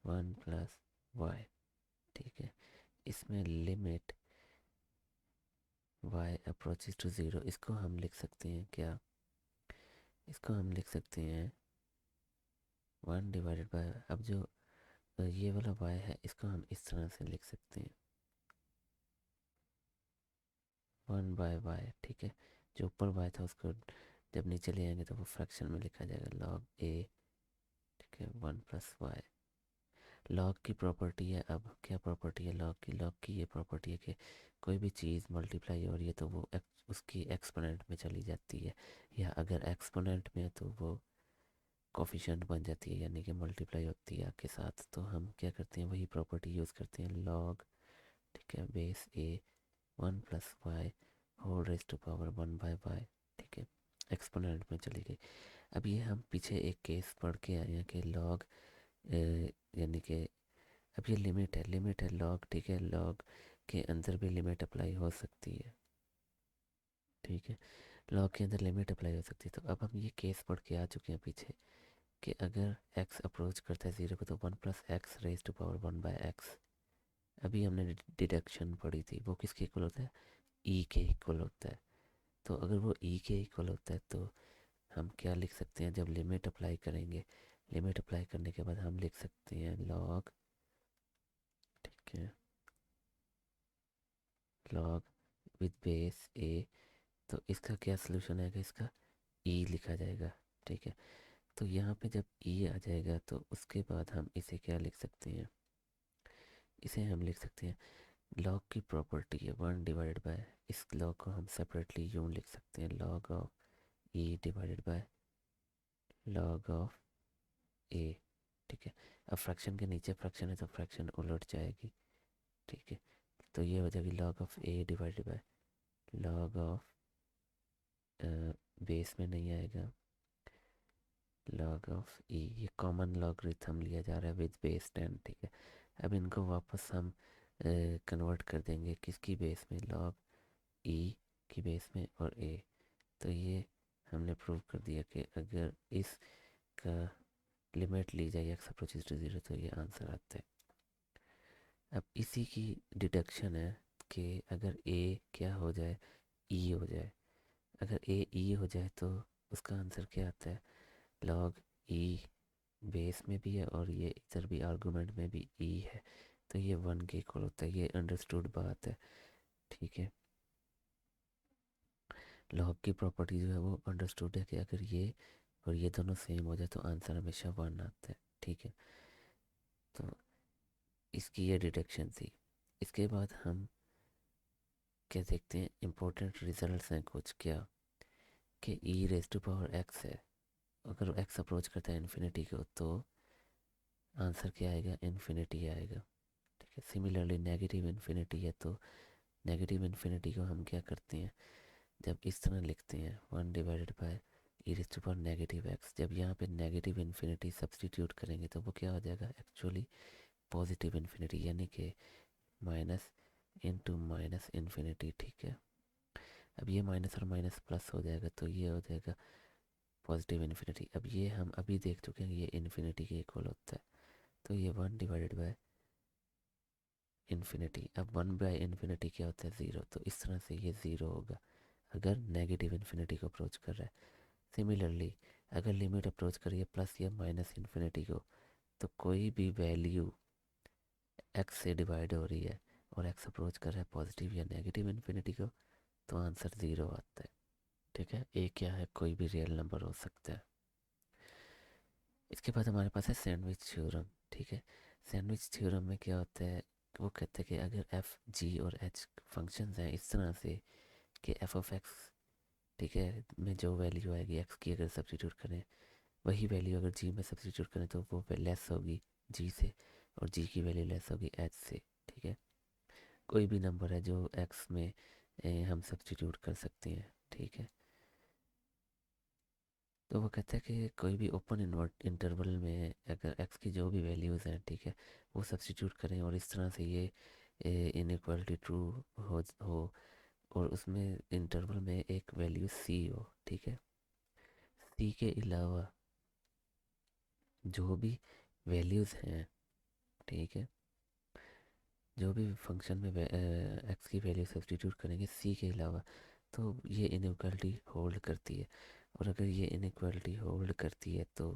1+, वाई, ठीक है। इसमें limit y approaches to zero, इसको हम लिख सकते हैं क्या, इसको हम लिख सकते हैं 1/, अब जो ये वाला y है इसको हम इस तरह से लिख सकते हैं 1/y, ठीक है। जो ऊपर y था उसको जब नीचे ले आएंगे तो वो फ्रैक्शन में लिखा जाएगा log a, ठीक है, 1+y। लॉग की प्रॉपर्टी है, अब क्या प्रॉपर्टी है लॉग की, लॉग की ये प्रॉपर्टी है कि कोई भी चीज़ मल्टीप्लाई हो रही है तो वो उसकी एक्सपोनेंट में चली जाती है, या अगर एक्सपोनेंट में है तो वो कोफिशिएंट बन जाती है, यानी कि मल्टीप्लाई होती है आपके साथ। तो हम क्या करते हैं, वही प्रॉपर्टी यूज़ करते हैं लॉग, ठीक है, base a 1+y whole raise to power 1/y, ठीक है, एक्सपोनेंट में चली गई। अब ये हम पीछे एक केस पढ़ के आए हैं कि लॉग यानी कि अब ये लिमिट है लॉग, ठीक है, लॉग के अंदर भी लिमिट अप्लाई हो सकती है, ठीक है, लॉग के अंदर लिमिट अप्लाई हो सकती है। तो अब हम ये केस पढ़ के आ चुके हैं पीछे कि अगर x अप्रोच करता है ज़ीरो को तो 1+x raise to power 1/x। अभी हमने डिडक्शन पढ़ी थी, वो किसके इक्वल होता है, e के इक्वल होता है। तो अगर वो e के इक्वल होता है तो हम क्या लिख सकते हैं, जब लिमिट अप्लाई करेंगे, लिमिट अप्लाई करने के बाद हम लिख सकते हैं लॉग, ठीक है, लॉग विद बेस ए, तो इसका क्या सोल्यूशन आएगा, इसका e लिखा जाएगा, ठीक है। तो यहाँ पे जब e आ जाएगा तो उसके बाद हम इसे क्या लिख सकते हैं, इसे हम लिख सकते हैं लॉग की प्रॉपर्टी है 1/, इस लॉग को हम सेपरेटली यूँ लिख सकते हैं log of e divided by log of a, ठीक है। अब फ्रैक्शन के नीचे फ्रैक्शन है तो फ्रैक्शन उलट जाएगी, ठीक है। तो ये हो जाएगी log of A divided by log of, base में नहीं आएगा, लॉग ऑफ ई, ये कॉमन लॉगरिथम लिया जा रहा है विद बेस 10, ठीक है। अब इनको वापस हम कन्वर्ट कर देंगे किसकी बेस में, लॉग ई की बेस में और ए। तो ये हमने प्रूव कर दिया कि अगर इसका लिमिट ली जाए एक्स अप्रोचेज टू ज़ीरो तो ये आंसर आता है। अब इसी की डिडक्शन है कि अगर ए क्या हो जाए, ई हो जाए, अगर ए ई हो जाए तो उसका आंसर क्या आता है, लॉग ई बेस में भी है और ये इधर भी आर्गूमेंट में भी ई है, तो ये 1 के इक्वल होता है, ये अंडरस्टूड बात है, ठीक है। लॉग की प्रॉपर्टी जो है वो अंडरस्टूड है कि अगर ये और ये दोनों सेम हो जाए तो आंसर हमेशा 1 आता है, ठीक है। तो इसकी ये डिडक्शन थी। इसके बाद हम क्या देखते हैं, इम्पोर्टेंट रिजल्ट्स हैं कुछ, क्या कि ई रेज टू पावर एक्स है, अगर एक्स अप्रोच करता है इन्फिनिटी को तो आंसर क्या आएगा, इन्फिनिटी आएगा, ठीक है। सिमिलरली नेगेटिव इन्फिनिटी है तो नेगेटिव इन्फिनिटी को हम क्या करते हैं, जब इस तरह लिखते हैं 1/, e raise to power negative x, जब यहाँ पे नेगेटिव इन्फिनिटी सब्सटीट्यूट करेंगे तो वो क्या हो जाएगा, एक्चुअली पॉजिटिव इन्फिनिटी, यानी कि माइनस इनटू माइनस इन्फिनिटी, ठीक है। अब ये माइनस और माइनस प्लस हो जाएगा तो ये हो जाएगा पॉजिटिव इन्फिनिटी। अब ये हम अभी देख चुके हैं ये इन्फिनिटी के इक्वल होता है, तो ये 1/, इन्फिनिटी। अब 1/, क्या होता है, ज़ीरो, तो इस तरह से ये ज़ीरो होगा अगर नेगेटिव इन्फिनिटी को अप्रोच कर रहा है। सिमिलरली अगर लिमिट अप्रोच करिए प्लस या माइनस इन्फिनिटी को, तो कोई भी वैल्यू एक्स से डिवाइड हो रही है और एक्स अप्रोच कर रहा है पॉजिटिव या नेगेटिव इन्फिनिटी को तो आंसर ज़ीरो आता है, ठीक है। ए क्या है, कोई भी रियल नंबर हो सकता है। इसके बाद हमारे पास है सैंडविच थ्योरम, ठीक है। सैंडविच थ्योरम में क्या होता है, वो कहते हैं कि अगर एफ जी और एच फंक्शंस हैं इस तरह से कि एफ ऑफ एक्स, ठीक है, में जो वैल्यू आएगी एक्स की अगर सब्सटीट्यूट करें, वही वैल्यू अगर जी में सब्सटीट्यूट करें तो वो लेस होगी जी से और जी की वैल्यू लेस होगी एच से, ठीक है। कोई भी नंबर है जो एक्स में हम सब्सटीट्यूट कर सकते हैं, ठीक है। तो वो कहता है कि कोई भी ओपन इंटरवल में अगर एक्स की जो भी वैल्यूज़ हैं, ठीक है, वो सब्सटीट्यूट करें और इस तरह से ये इनइक्वालिटी ट्रू हो और उसमें इंटरवल में एक वैल्यू सी हो, ठीक है। सी के अलावा जो भी वैल्यूज़ हैं, ठीक है, जो भी फंक्शन में एक्स की वैल्यू सब्सटीट्यूट करेंगे सी के अलावा, तो ये इनइक्वालिटी होल्ड करती है। और अगर ये इनइक्वालिटी होल्ड करती है तो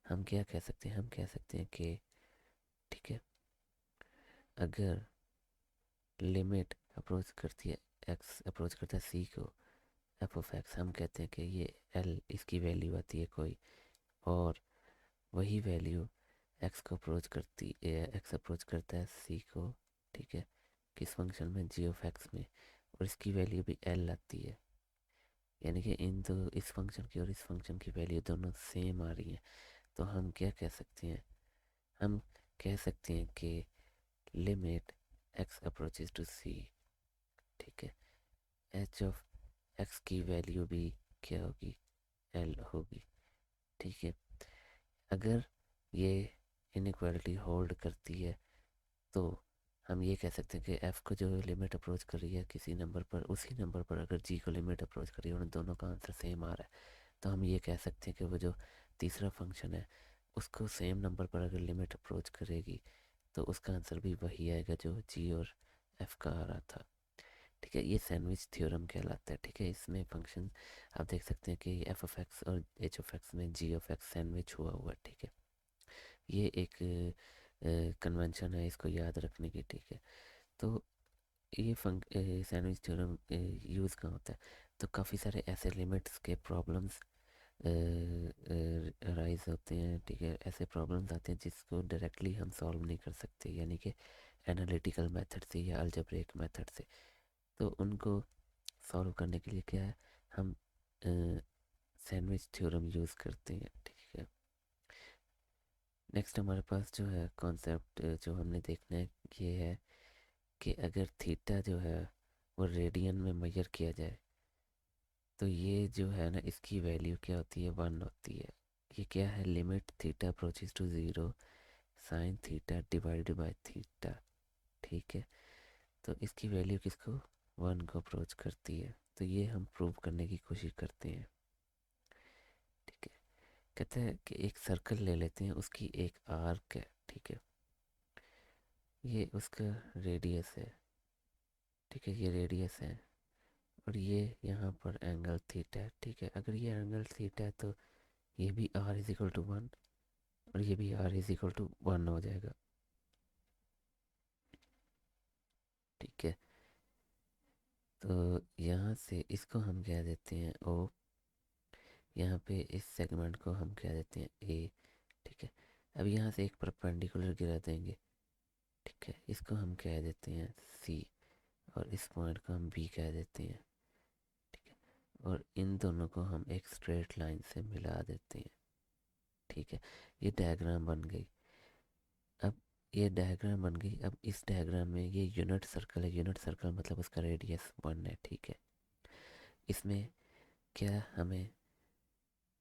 हम क्या कह सकते हैं, हम कह सकते हैं कि ठीक है, अगर लिमिट अप्रोच करती है, एक्स अप्रोच करता है सी को, एफ ऑफ एक्स, हम कहते हैं कि ये एल इसकी वैल्यू आती है कोई, और वही वैल्यू एक्स को अप्रोच करती है, एक्स अप्रोच करता है सी को, ठीक है, किस फंक्शन में, जी ऑफ एक्स में, और इसकी वैल्यू भी एल आती है। यानी कि इन दो, इस फंक्शन की और इस फंक्शन की वैल्यू दोनों सेम आ रही है। तो हम क्या कह सकते हैं, हम कह सकते हैं कि लिमिट एक्स अप्रोचेज टू सी, ठीक है, एच ऑफ एक्स की वैल्यू भी क्या होगी, एल होगी, ठीक है। अगर ये इनइक्वालिटी होल्ड करती है तो हम ये कह सकते हैं कि एफ़ को जो लिमिट अप्रोच कर रही है किसी नंबर पर, उसी नंबर पर अगर जी को लिमिट अप्रोच कर रही है और उन दोनों का आंसर सेम आ रहा है, तो हम ये कह सकते हैं कि वो जो तीसरा फंक्शन है उसको सेम नंबर पर अगर लिमिट अप्रोच करेगी तो उसका आंसर भी वही आएगा जो जी और एफ़ का आ रहा था, ठीक है। ये सैंडविच थ्योरम कहलाता है, ठीक है। इसमें फंक्शन आप देख सकते हैं कि एफ ऑफ एक्स और एच ऑफ एक्स में जी ऑफ एक्स सैंडविच हुआ हुआ है, ठीक है। ये एक कन्वेंशन है इसको याद रखने की, ठीक है। तो ये सैंडविच थ्योरम यूज़ कहाँ होता है, तो काफ़ी सारे ऐसे लिमिट्स के प्रॉब्लम्स राइज होते हैं, ठीक है। ऐसे प्रॉब्लम्स आते हैं जिसको डायरेक्टली हम सॉल्व नहीं कर सकते, यानी कि एनालिटिकल मेथड से या अलजेब्रिक मेथड से। तो उनको सॉल्व करने के लिए क्या है, हम सैंडविच थ्योरम यूज़ करते हैं, ठीक है। नेक्स्ट हमारे पास जो है कॉन्सेप्ट जो हमने देखना है ये है कि अगर थीटा जो है वो रेडियन में मेजर किया जाए तो ये जो है ना, इसकी वैल्यू क्या होती है, 1 होती है। ये क्या है, limit theta approaches to 0 sine theta divided by theta, ठीक है। तो इसकी वैल्यू किसको, 1 को अप्रोच करती है। तो ये हम प्रूव करने की कोशिश करते हैं, ठीक है। कहते हैं कि एक सर्कल ले लेते हैं, उसकी एक आर्क है, ठीक है, ये उसका रेडियस है, ठीक है, ये रेडियस है, और ये यहाँ पर एंगल थीटा है, ठीक है। अगर ये एंगल थीटा है तो ये भी आर इज इक्वल टू 1 और ये भी आर इज इक्वल टू 1 हो जाएगा, ठीक है। तो यहाँ से इसको हम कह देते हैं ओ, यहाँ पे इस सेगमेंट को हम कह देते हैं ए, ठीक है। अब यहाँ से एक परपेंडिकुलर गिरा देंगे, ठीक है, इसको हम कह देते हैं सी, और इस पॉइंट को हम बी कह देते हैं, ठीक है। और इन दोनों को हम एक स्ट्रेट लाइन से मिला देते हैं, ठीक है। ये डायग्राम बन गई। अब ये डायग्राम बन गई, अब इस डायग्राम में ये यूनिट सर्कल है, यूनिट सर्कल मतलब उसका रेडियस 1 है, ठीक है। इसमें क्या हमें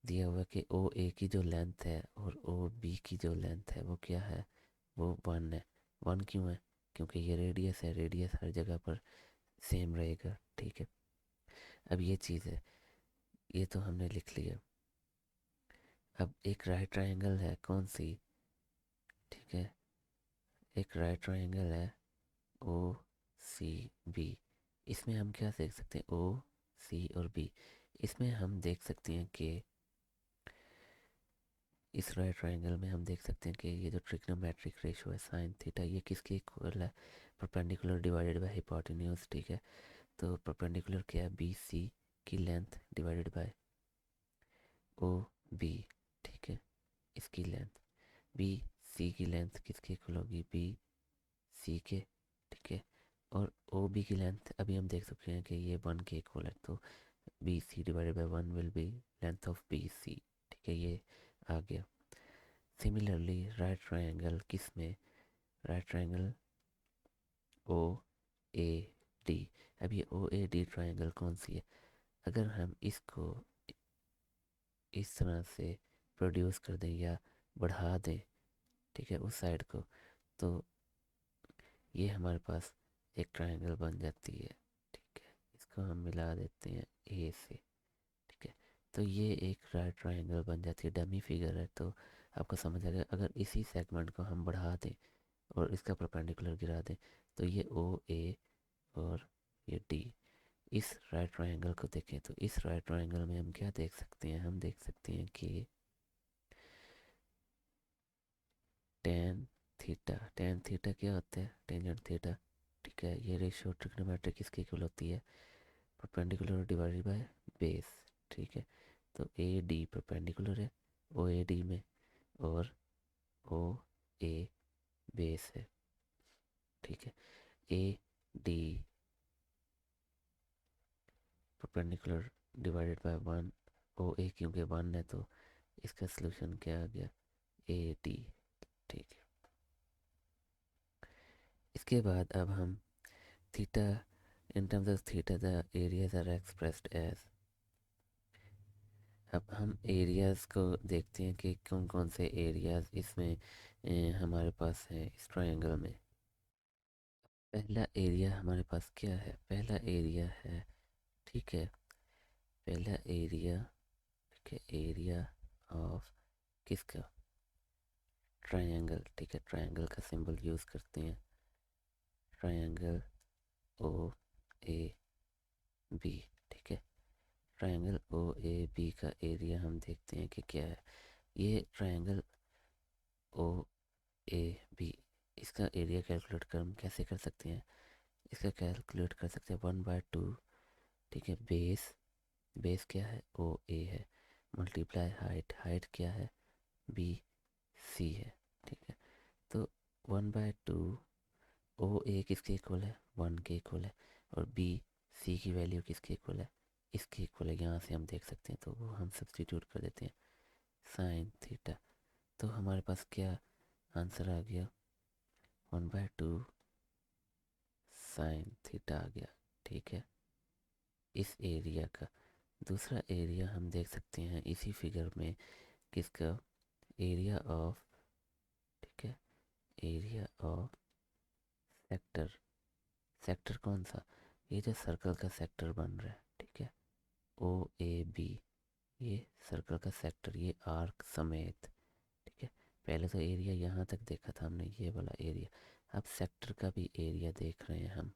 दिया हुआ कि ओ ए की जो लेंथ है और ओ बी की जो लेंथ है वो क्या है, वो 1 है। 1 क्यों है, क्योंकि ये रेडियस है, रेडियस हर जगह पर सेम रहेगा, ठीक है। अब ये चीज़ है, ये तो हमने लिख लिया। अब एक राइट ट्रायंगल है, कौन सी, ठीक है, एक राइट ट्रायंगल है ओ सी बी। इसमें हम क्या देख सकते हैं, ओ सी और बी, इसमें हम देख सकते हैं कि इस राइट ट्रायंगल में हम देख सकते हैं कि ये जो ट्रिग्नोमेट्रिक रेशो है साइन थीटा, ये किसके इक्वल है, परपेंडिकुलर डिवाइडेड बाय हिपोटेन्यूज, ठीक है। तो परपेंडिकुलर क्या है, बी सी की length divided by O B, ठीक है, इसकी लेंथ, बी सी की लेंथ किसके इक्वल होगी, बी सी के, ठीक है। और ओ बी की लेंथ अभी हम देख सकते हैं कि ये 1 के इक्वल है, तो B C divided by 1 will be length of B C, ठीक है, ये आ गया। सिमिलरली राइट ट्रायंगल किस में, right triangle O A D. अब ये ओ ए डी ट्रायंगल कौन सी है, अगर हम इसको इस तरह से प्रोड्यूस कर दें या बढ़ा दें, ठीक है, उस साइड को, तो ये हमारे पास एक ट्रायंगल बन जाती है, ठीक है। इसको हम मिला देते हैं ए से, ठीक है। तो ये एक राइट ट्रायंगल बन जाती है, डमी फिगर है, तो आपको समझ आ गया। अगर इसी सेगमेंट को हम बढ़ा दें और इसका परपेंडिकुलर गिरा दें तो ये ओ ए और ये डी। इस राइट ट्रायंगल को देखें तो इस राइट ट्रायंगल में हम क्या देख सकते हैं, हम देख सकते हैं कि टेन थीटा क्या होता है, टेंजेंट थीटा। ठीक है, ये रेशियो ट्रिग्नोमेट्रिक किसकी इक्वल होती है, परपेंडिकुलर डिवाइडेड बाय बेस। ठीक है, तो ए डी परपेंडिकुलर है ओ ए डी में, और ओ ए बेस है। ठीक है, A D perpendicular divided by one, O A क्योंकि वन है तो इसका सलूशन क्या आ गया, ए डी। ठीक है, इसके बाद अब हम theta, in terms of theta the areas are expressed as. अब हम एरियाज़ को देखते हैं कि कौन कौन से एरियाज़ इसमें हमारे पास हैं इस ट्रायंगल में। पहला एरिया हमारे पास क्या है, पहला एरिया है, ठीक है, पहला एरिया, ठीक है, एरिया ऑफ किसका, ट्रायंगल। ठीक है, ट्रायंगल का सिंबल यूज़ करते हैं, ट्रायंगल ओ ए बी। ठीक है, ट्रायंगल ओ ए बी का एरिया हम देखते हैं कि क्या है। ये ट्रायंगल ओ ए बी, इसका एरिया कैलकुलेट कर हम कैसे कर सकते हैं, इसका कैलकुलेट कर सकते हैं 1/2। ठीक है, बेस, बेस क्या है, ओ ए है, मल्टीप्लाई हाइट, हाइट क्या है, बी सी है। ठीक है, तो 1/2 ओ ए किसके इक्वल है, 1 के इक्वल है, और बी सी की वैल्यू किसके इक्वल है, इसके इक्वल है। यहाँ से हम देख सकते हैं, तो वो हम सब्सटीट्यूट कर देते हैं साइन थीटा। तो हमारे पास क्या आंसर आ गया, 1/2 साइन थीटा आ गया। ठीक है, इस एरिया का दूसरा एरिया हम देख सकते हैं इसी फिगर में, किसका, एरिया ऑफ, ठीक है, एरिया ऑफ सेक्टर। सेक्टर कौन सा, ये जो सर्कल का सेक्टर बन रहा है, ठीक है, ओ ए बी, ये सर्कल का सेक्टर, ये आर्क समेत। ठीक है, पहले तो एरिया यहाँ तक देखा था हमने, ये वाला एरिया, अब सेक्टर का भी एरिया देख रहे हैं हम।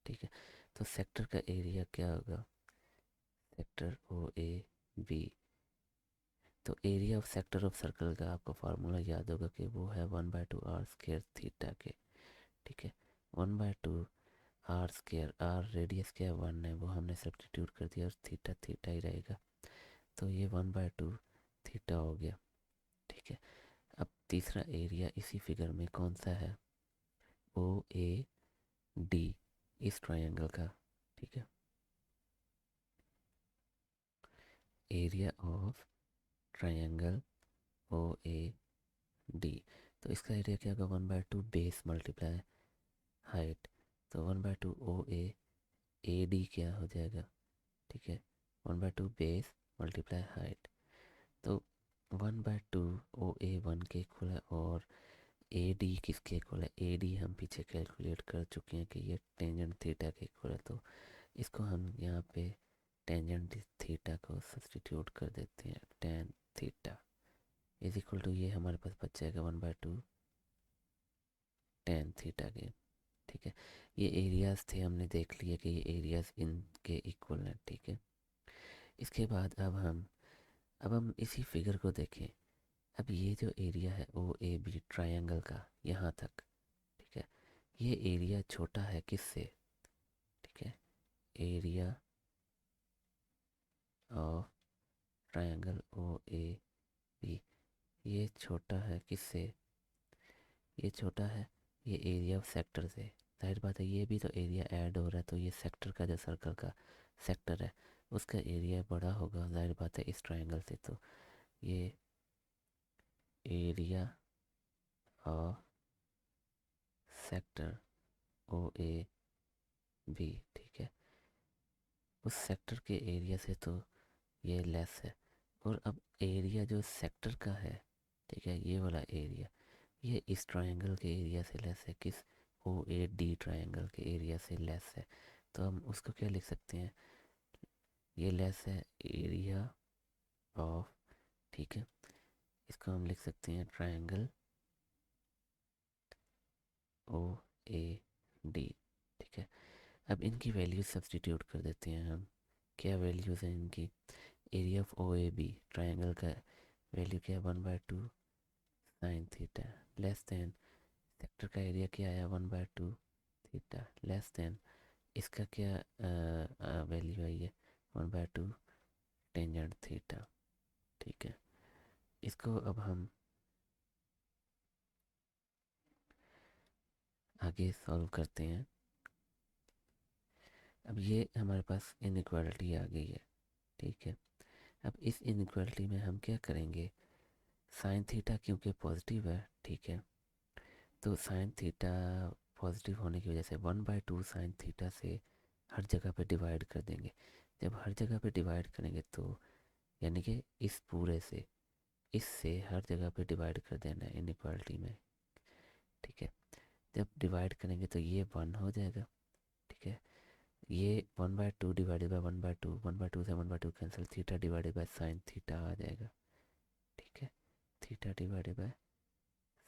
ठीक है, तो सेक्टर का एरिया क्या होगा, सेक्टर ओ ए बी, तो area of sector of circle का आपको फार्मूला याद होगा कि वो है 1/2 आर स्क्र थीटा के। ठीक है, 1/2 आर स्क्र, आर रेडियस क्या है 1 है, वो हमने सब्सटीट्यूट कर दिया और थीटा थीटा ही रहेगा, तो ये 1/2 थीटा हो गया। ठीक है, अब तीसरा एरिया इसी फिगर में कौन सा है, ओ ए डी, इस ट्रायंगल का। ठीक है, area of triangle O A D, तो इसका एरिया क्या होगा, 1/2 बेस मल्टीप्लाई हाइट, तो 1/2 ओ ए डी क्या हो जाएगा, ठीक है, 1/2 बेस मल्टीप्लाई हाइट, तो 1/2 ओ ए 1 के इक्वल है, और ए डी किसके इक्वल है, ए डी हम पीछे कैलकुलेट कर चुके हैं कि ये टेंजेंट थीटा के इक्वल है, तो इसको हम यहाँ पे टेंजेंट थीटा को सब्सटीट्यूट कर देते हैं, tan theta is equal to, ये हमारे पास बच जाएगा 1/2 टेन थीटा के। ठीक है, ये एरियाज़ थे, हमने देख लिया कि ये एरियाज़ इनके इक्वल हैं। ठीक है, इसके बाद अब हम इसी फिगर को देखें। अब ये जो एरिया है ओ ए बी ट्रायंगल का यहाँ तक, ठीक है, ये एरिया छोटा है किससे, ठीक है, area of triangle O A B, ये छोटा है किससे, ये छोटा है ये एरिया ऑफ सेक्टर से। जाहिर बात है ये भी तो एरिया ऐड हो रहा है, तो ये सेक्टर का जो सर्कल का सेक्टर है उसका एरिया बड़ा होगा, जाहिर बात है इस ट्रायंगल से, तो ये area of sector O A B, ठीक है, उस सेक्टर के एरिया से तो ये लेस है। और अब एरिया जो सेक्टर का है, ठीक है, ये वाला एरिया, ये इस ट्रायंगल के एरिया से लेस है, किस, ओ ए डी ट्रायंगल के एरिया से लेस है, तो हम उसको क्या लिख सकते हैं, ये लेस है एरिया ऑफ, ठीक है, इसको हम लिख सकते हैं ट्रायंगल डी। ठीक है, अब इनकी वैल्यूज सब्स्टिट्यूट कर देते हैं हम। क्या वैल्यूज़ हैं इनकी? Area of O A B triangle का वैल्यू क्या है? 1/2 sine theta less than sector का एरिया क्या आया? 1/2 थीटा लेस देन इसका क्या वैल्यू आई है? 1/2 टेंजेंट थीटा। ठीक है, इसको अब हम आगे सॉल्व करते हैं। अब ये हमारे पास इनइक्वालिटी आ गई है। ठीक है, अब इस इनइक्वालिटी में हम क्या करेंगे? साइन थीटा क्योंकि पॉजिटिव है, ठीक है, तो साइन थीटा पॉजिटिव होने की वजह से 1/2 साइन थीटा से हर जगह पे डिवाइड कर देंगे। जब हर जगह पे डिवाइड करेंगे तो यानी कि इस पूरे से इससे हर जगह पे डिवाइड कर देना है इनइक्वालिटी में। ठीक है, जब डिवाइड करेंगे तो ये 1 हो जाएगा। ठीक है, ये 1/2 डिवाइडेड बाई 1/2, 1/2 से 1/2 cancel, theta divided by sine theta आ जाएगा। ठीक है, theta divided by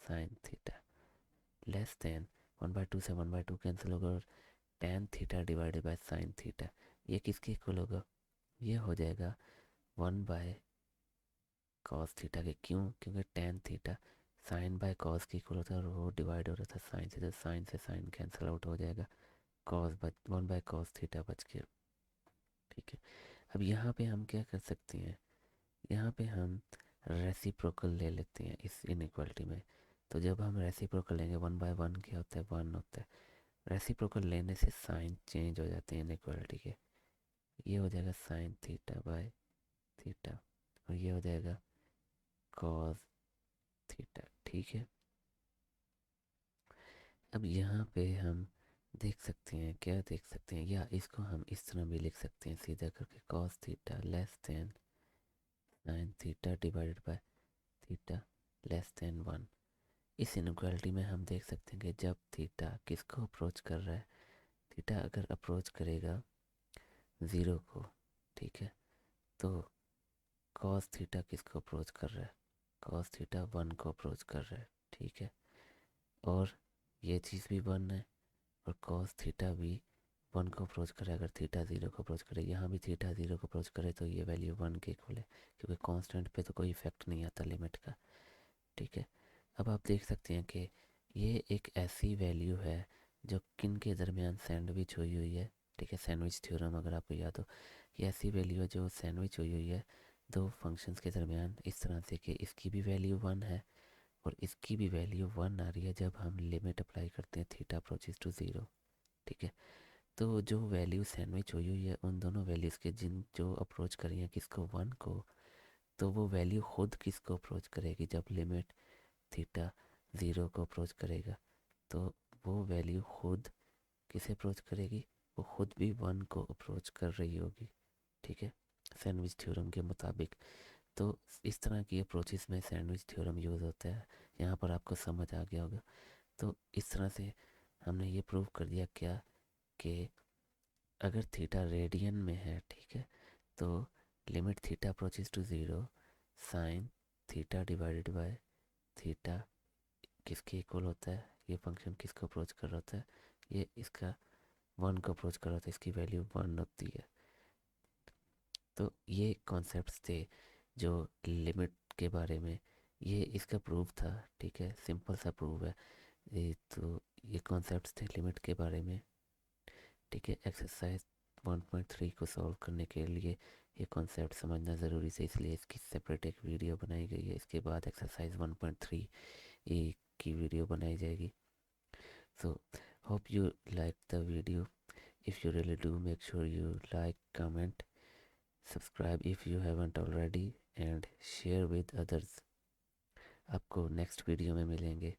sine theta less than 1/2 से 1/2 कैंसिल होगा और tan theta divided by sine theta, ये किसके इक्वल होगा? ये हो जाएगा 1/cos थीटा के। क्यों? क्योंकि tan theta sine by cos के इक्वल होता है और वो डिवाइड हो रहा था साइन से, तो साइन से साइन कैंसिल आउट हो जाएगा, कॉस बच 1/cos थीटा बच गया। ठीक है, अब यहाँ पे हम क्या कर सकते हैं? यहाँ पे हम रेसिप्रोकल ले लेते हैं इस इनइक्वालिटी में। तो जब हम रेसिप्रोकल लेंगे 1/1 क्या होता है? 1 होता है। रेसिप्रोकल लेने से साइन चेंज हो जाते हैं इनइक्वालिटी के। ये हो जाएगा साइन थीटा बाय थीटा और ये हो जाएगा कॉस थीटा। ठीक है, अब यहाँ पे हम देख सकते हैं, क्या देख सकते हैं, या इसको हम इस तरह भी लिख सकते हैं सीधा करके, cos theta less then sign theta divided by theta less then 1। इस इनइक्वालिटी में हम देख सकते हैं कि जब थीटा किसको अप्रोच कर रहा है, थीटा अगर अप्रोच करेगा 0 को, ठीक है, तो कॉस थीटा किसको अप्रोच कर रहा है? कॉस थीटा 1 को अप्रोच कर रहा है। ठीक है, और ये चीज़ भी 1 है और कॉस थीटा भी 1 को अप्रोच करे। अगर थीटा 0 को अप्रोच करे, यहाँ भी थीटा 0 को अप्रोच करे, तो ये वैल्यू 1 के इक्वल है, क्योंकि कांस्टेंट पे तो कोई इफेक्ट नहीं आता लिमिट का। ठीक है, अब आप देख सकते हैं कि ये एक ऐसी वैल्यू है जो किन के दरमियान सैंडविच हुई हुई है। ठीक है, सैंडविच थ्योरम अगर आपको याद हो, ये ऐसी वैल्यू है जो सैंडविच हुई हुई है दो फंक्शंस के दरमियान, इस तरह से कि इसकी भी वैल्यू 1 है और इसकी भी वैल्यू 1 आ रही है जब हम लिमिट अप्लाई करते हैं थीटा अप्रोचेस टू 0। ठीक है, तो जो वैल्यू सैंडविच हुई हुई है उन दोनों वैल्यूज़ के जिन जो अप्रोच करी हैं किसको? 1 को, तो वो वैल्यू खुद किसको अप्रोच करेगी? जब लिमिट थीटा 0 को अप्रोच करेगा तो वो वैल्यू खुद किसे अप्रोच करेगी? वो खुद भी 1 को अप्रोच कर रही होगी। ठीक है, सैंडविच थ्योरम के मुताबिक। तो इस तरह की अप्रोचेस में सैंडविच थ्योरम यूज़ होता है। यहाँ पर आपको समझ आ गया होगा। तो इस तरह से हमने ये प्रूव कर दिया क्या, कि अगर थीटा रेडियन में है, ठीक है, तो limit theta approaches to 0 sine theta divided by theta किसके इक्वल होता है? ये फंक्शन किसको अप्रोच कर रहा होता है? ये इसका 1 को अप्रोच कर रहा होता है, इसकी वैल्यू 1 होती है। तो ये कॉन्सेप्ट्स थे जो लिमिट के बारे में, ये इसका प्रूफ था। ठीक है, सिंपल सा प्रूफ है ये। तो ये कॉन्सेप्ट्स थे लिमिट के बारे में। ठीक है, एक्सरसाइज 1.3 को सॉल्व करने के लिए ये कॉन्सेप्ट समझना ज़रूरी है, इसलिए इसकी सेपरेट एक वीडियो बनाई गई है। इसके बाद एक्सरसाइज 1.3 की वीडियो बनाई जाएगी। So hope you like the video. If you really do, make sure you like, comment, subscribe if you haven't already, and share with others. आपको नेक्स्ट वीडियो में मिलेंगे।